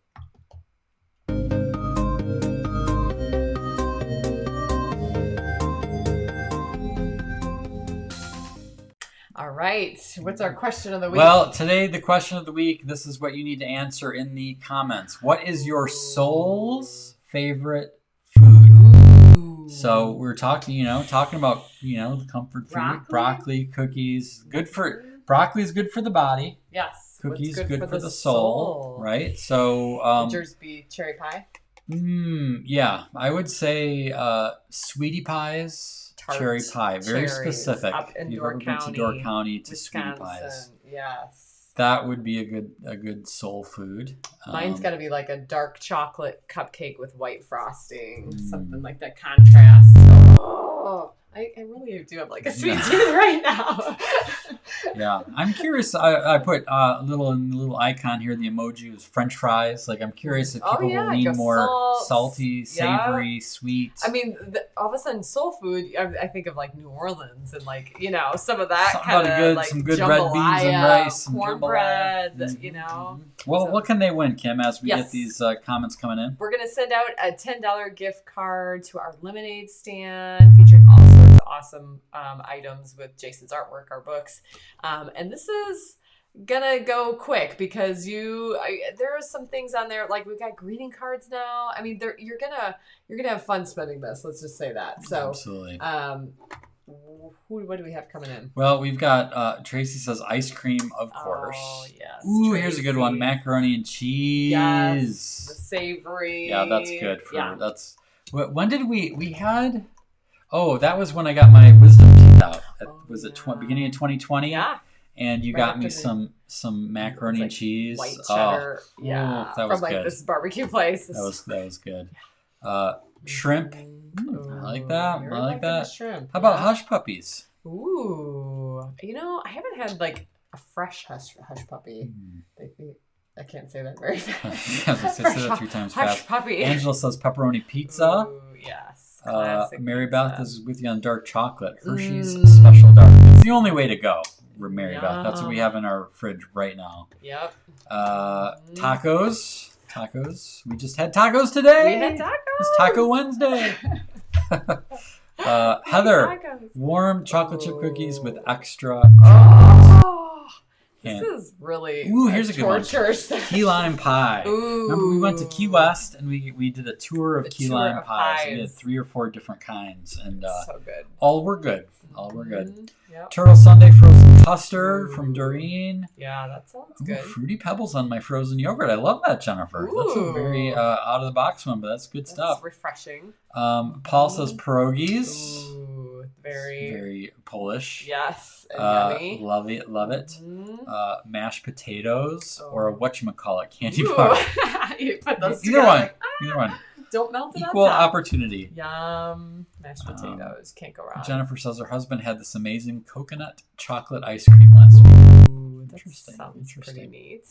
All right. What's our question of the week? Well, today the question of the week, this is what you need to answer in the comments. What is your soul's favorite food? Ooh. So we're talking about, the comfort food, broccoli, cookies. Broccoli is good for the body. Yes. Cookies good for the soul, right? So would yours be cherry pie? Yeah, I would say sweetie pies. Tart cherry pie, very specific. Up in if you've Door ever been County, to Door County to Wisconsin. sweetie pies, yes, that would be a good soul food. Mine's got to be like a dark chocolate cupcake with white frosting, something like that contrast. Oh, I really do have like a sweet tooth right now. Yeah, I'm curious. I put a little icon here. The emoji is French fries. Like, I'm curious if people will lean more salty, savory, sweet. I mean, all of a sudden, soul food. I think of like New Orleans and like some of that kind of like some good red beans and rice, cornbread. Mm-hmm. Well, what can they win, Kim? As we get these comments coming in, we're gonna send out a $10 gift card to our lemonade stand featuring all sorts of awesome items with Jason's artwork, our books, and this is gonna go quick because there are some things on there, like we've got greeting cards now. I mean, you're gonna have fun spending this. Let's just say that. So absolutely. What do we have coming in? Well, we've got Tracy says ice cream, of course. Oh yes. Ooh, Tracy. Here's a good one: macaroni and cheese. Yes, the savory. Yeah, that's good. That's. When did we had? Oh, that was when I got my wisdom teeth out. Was it beginning of 2020? Yeah. And you got me some macaroni and cheese. White cheddar. Yeah, that was from good. This barbecue place. That was good. Shrimp. I like that. I like that. Shrimp. How about hush puppies? Ooh, I haven't had like a fresh hush puppy. I can't say that very fast. I say that 3 times hush fast. Puppy. Angela says pepperoni pizza. Ooh, yes. Mary Beth is with you on dark chocolate. Hershey's Special Dark. It's the only way to go, Mary Beth. That's what we have in our fridge right now. Yep. Tacos. We just had tacos today. We had tacos. It's Taco Wednesday. Heather, warm chocolate chip cookies with extra This is really here's a good one. Key lime pie. Ooh. Remember we went to Key West and we did a tour of key lime pies. We had 3 or 4 different kinds, and so good. All were good. Yep. Turtle Sundae frozen custard from Doreen. Yeah, that sounds good. Fruity Pebbles on my frozen yogurt. I love that, Jennifer. That's a very out of the box one, but that's good stuff. Refreshing. Paul says pierogies. Ooh, very Polish. Yes, and yummy. Love it. Mashed potatoes or whatchamacallit, candy bar. You put those Either one. Don't melt it Equal on top. Opportunity. Yum. Mashed potatoes. Can't go wrong. Jennifer says her husband had this amazing coconut chocolate ice cream last week. Ooh, that sounds pretty neat.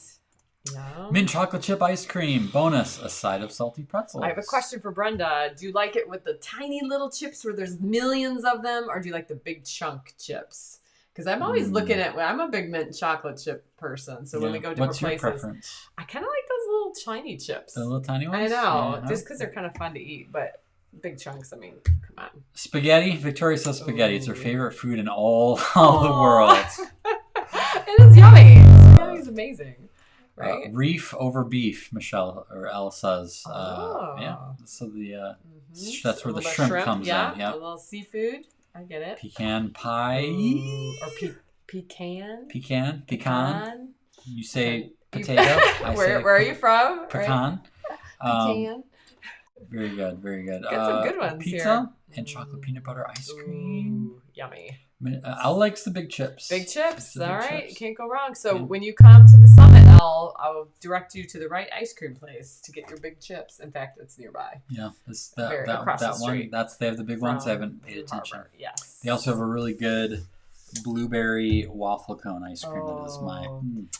Yum. Mint chocolate chip ice cream. Bonus, a side of salty pretzels. I have a question for Brenda. Do you like it with the tiny little chips where there's millions of them, or do you like the big chunk chips? Because I'm always looking at, I'm a big mint chocolate chip person. So when we go different places, preference? I kind of like those little tiny chips. The little tiny ones? I know, Yeah. just because they're kind of fun to eat, but big chunks, I mean, come on. Spaghetti. Victoria says spaghetti. It's her favorite food in all the world. It is yummy. Spaghetti is amazing. Right? Reef over beef, Michelle or Elle says. Yeah. So that's where the shrimp comes in. Yeah. A little seafood. I get it. Pecan pie. Or pecan. Pecan. You say potato. Where are you from? Pecan. Pecan. Very good. Got some good ones pizza and chocolate peanut butter ice cream. Ooh, yummy. Elle likes the big chips. Big chips. All right. Chips. You can't go wrong. So when you come to the summit, I'll direct you to the right ice cream place to get your big chips. In fact, it's nearby. Yeah. Across the street one. They have the big ones. I haven't paid attention. Yes. They also have a really good blueberry waffle cone ice cream. That is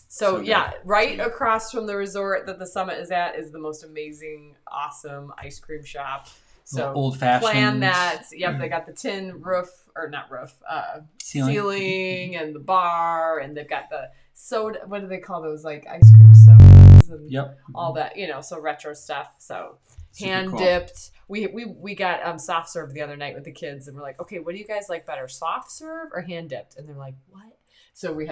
so yeah, right across from the resort that the summit is at is the most amazing, awesome ice cream shop. So old fashioned. Plan that. Yep, they got the tin roof, or not roof, ceiling and the bar, and they've got the soda. What do they call those? Like ice cream sodas and all that. So retro stuff. So hand dipped. We got soft serve the other night with the kids, and we're like, okay, what do you guys like better, soft serve or hand dipped? And they're like, what? So we're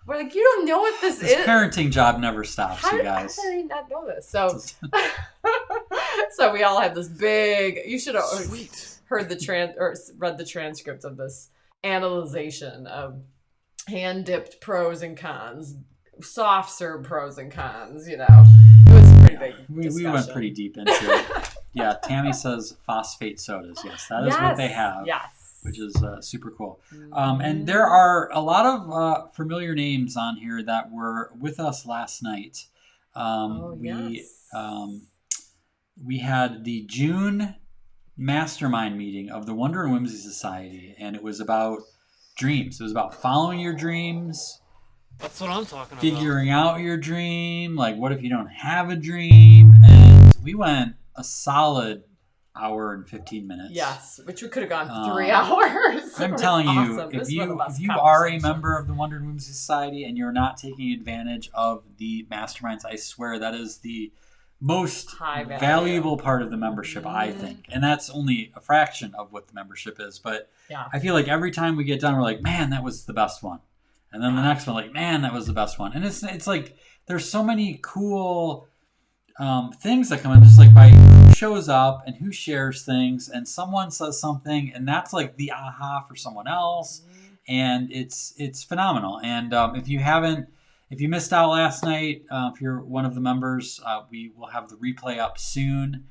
like, you don't know what this is. Parenting job never stops, you guys. How did I not know this? So, so we all had this big. You should have heard read the transcript of this analyzation of hand dipped pros and cons, soft serve pros and cons. It was a pretty big. We went pretty deep into it. Yeah, Tammy says phosphate sodas. Yes, that is what they have. Yes. Which is super cool. And there are a lot of familiar names on here that were with us last night. We had the June mastermind meeting of the Wonder and Whimsy Society, and it was about dreams. It was about following your dreams. That's what I'm talking about. Figuring out your dream. Like, what if you don't have a dream? And we went a solid hour and 15 minutes. Yes, which we could have gone 3 hours. I'm telling you, awesome. if you are a member of the Wonder and Whimsy Society and you're not taking advantage of the masterminds, I swear that is the most valuable part of the membership, I think. And that's only a fraction of what the membership is. But I feel like every time we get done, we're like, man, that was the best one. And then the next one, like, man, that was the best one. And it's like there's so many cool things that come in, just like by who shows up and who shares things, and someone says something, and that's like the aha for someone else, and it's phenomenal. And if you missed out last night, if you're one of the members, we will have the replay up soon.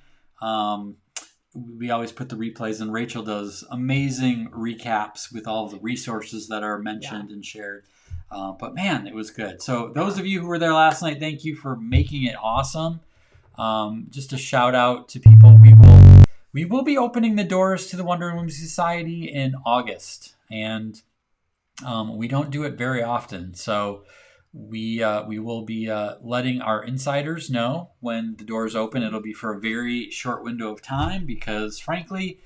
We always put the replays, and Rachel does amazing recaps with all of the resources that are mentioned and shared. But man, it was good. So those of you who were there last night, thank you for making it awesome. Just a shout out to people. We will be opening the doors to the Wonder and Whimsy Society in August, and we don't do it very often. So we will be letting our insiders know when the doors open. It'll be for a very short window of time because, frankly,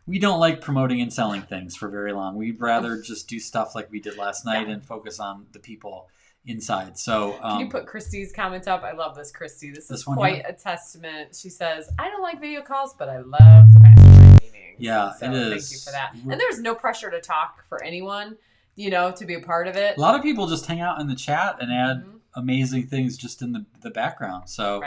we don't like promoting and selling things for very long. We'd rather just do stuff like we did last night and focus on the people inside. So can you put Christy's comment up? I love this, Christy. This is quite a testament. She says, I don't like video calls, but I love the mastermind meetings. Yeah, so it is. Thank you for that. And there's no pressure to talk for anyone, to be a part of it. A lot of people just hang out in the chat and add amazing things just in the background. So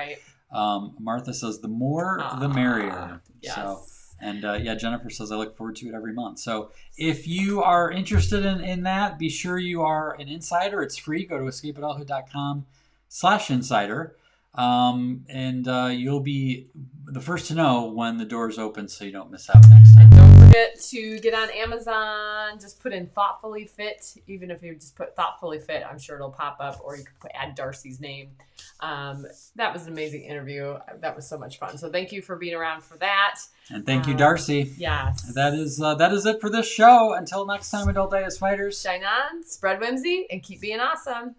Martha says the more the merrier. Yes. So, and Jennifer says I look forward to it every month. So if you are interested in that, be sure you are an insider. It's free. Go to escapeadulthood.com/insider. And you'll be the first to know when the doors open so you don't miss out next time. And don't forget to get on Amazon. Just put in Thoughtfully Fit. Even if you just put Thoughtfully Fit, I'm sure it'll pop up, or you can add Darcy's name. That was an amazing interview. That was so much fun. So thank you for being around for that. And thank you, Darcy. Yes. That is it for this show. Until next time, Adultitis Fighters. Shine on, spread whimsy, and keep being awesome.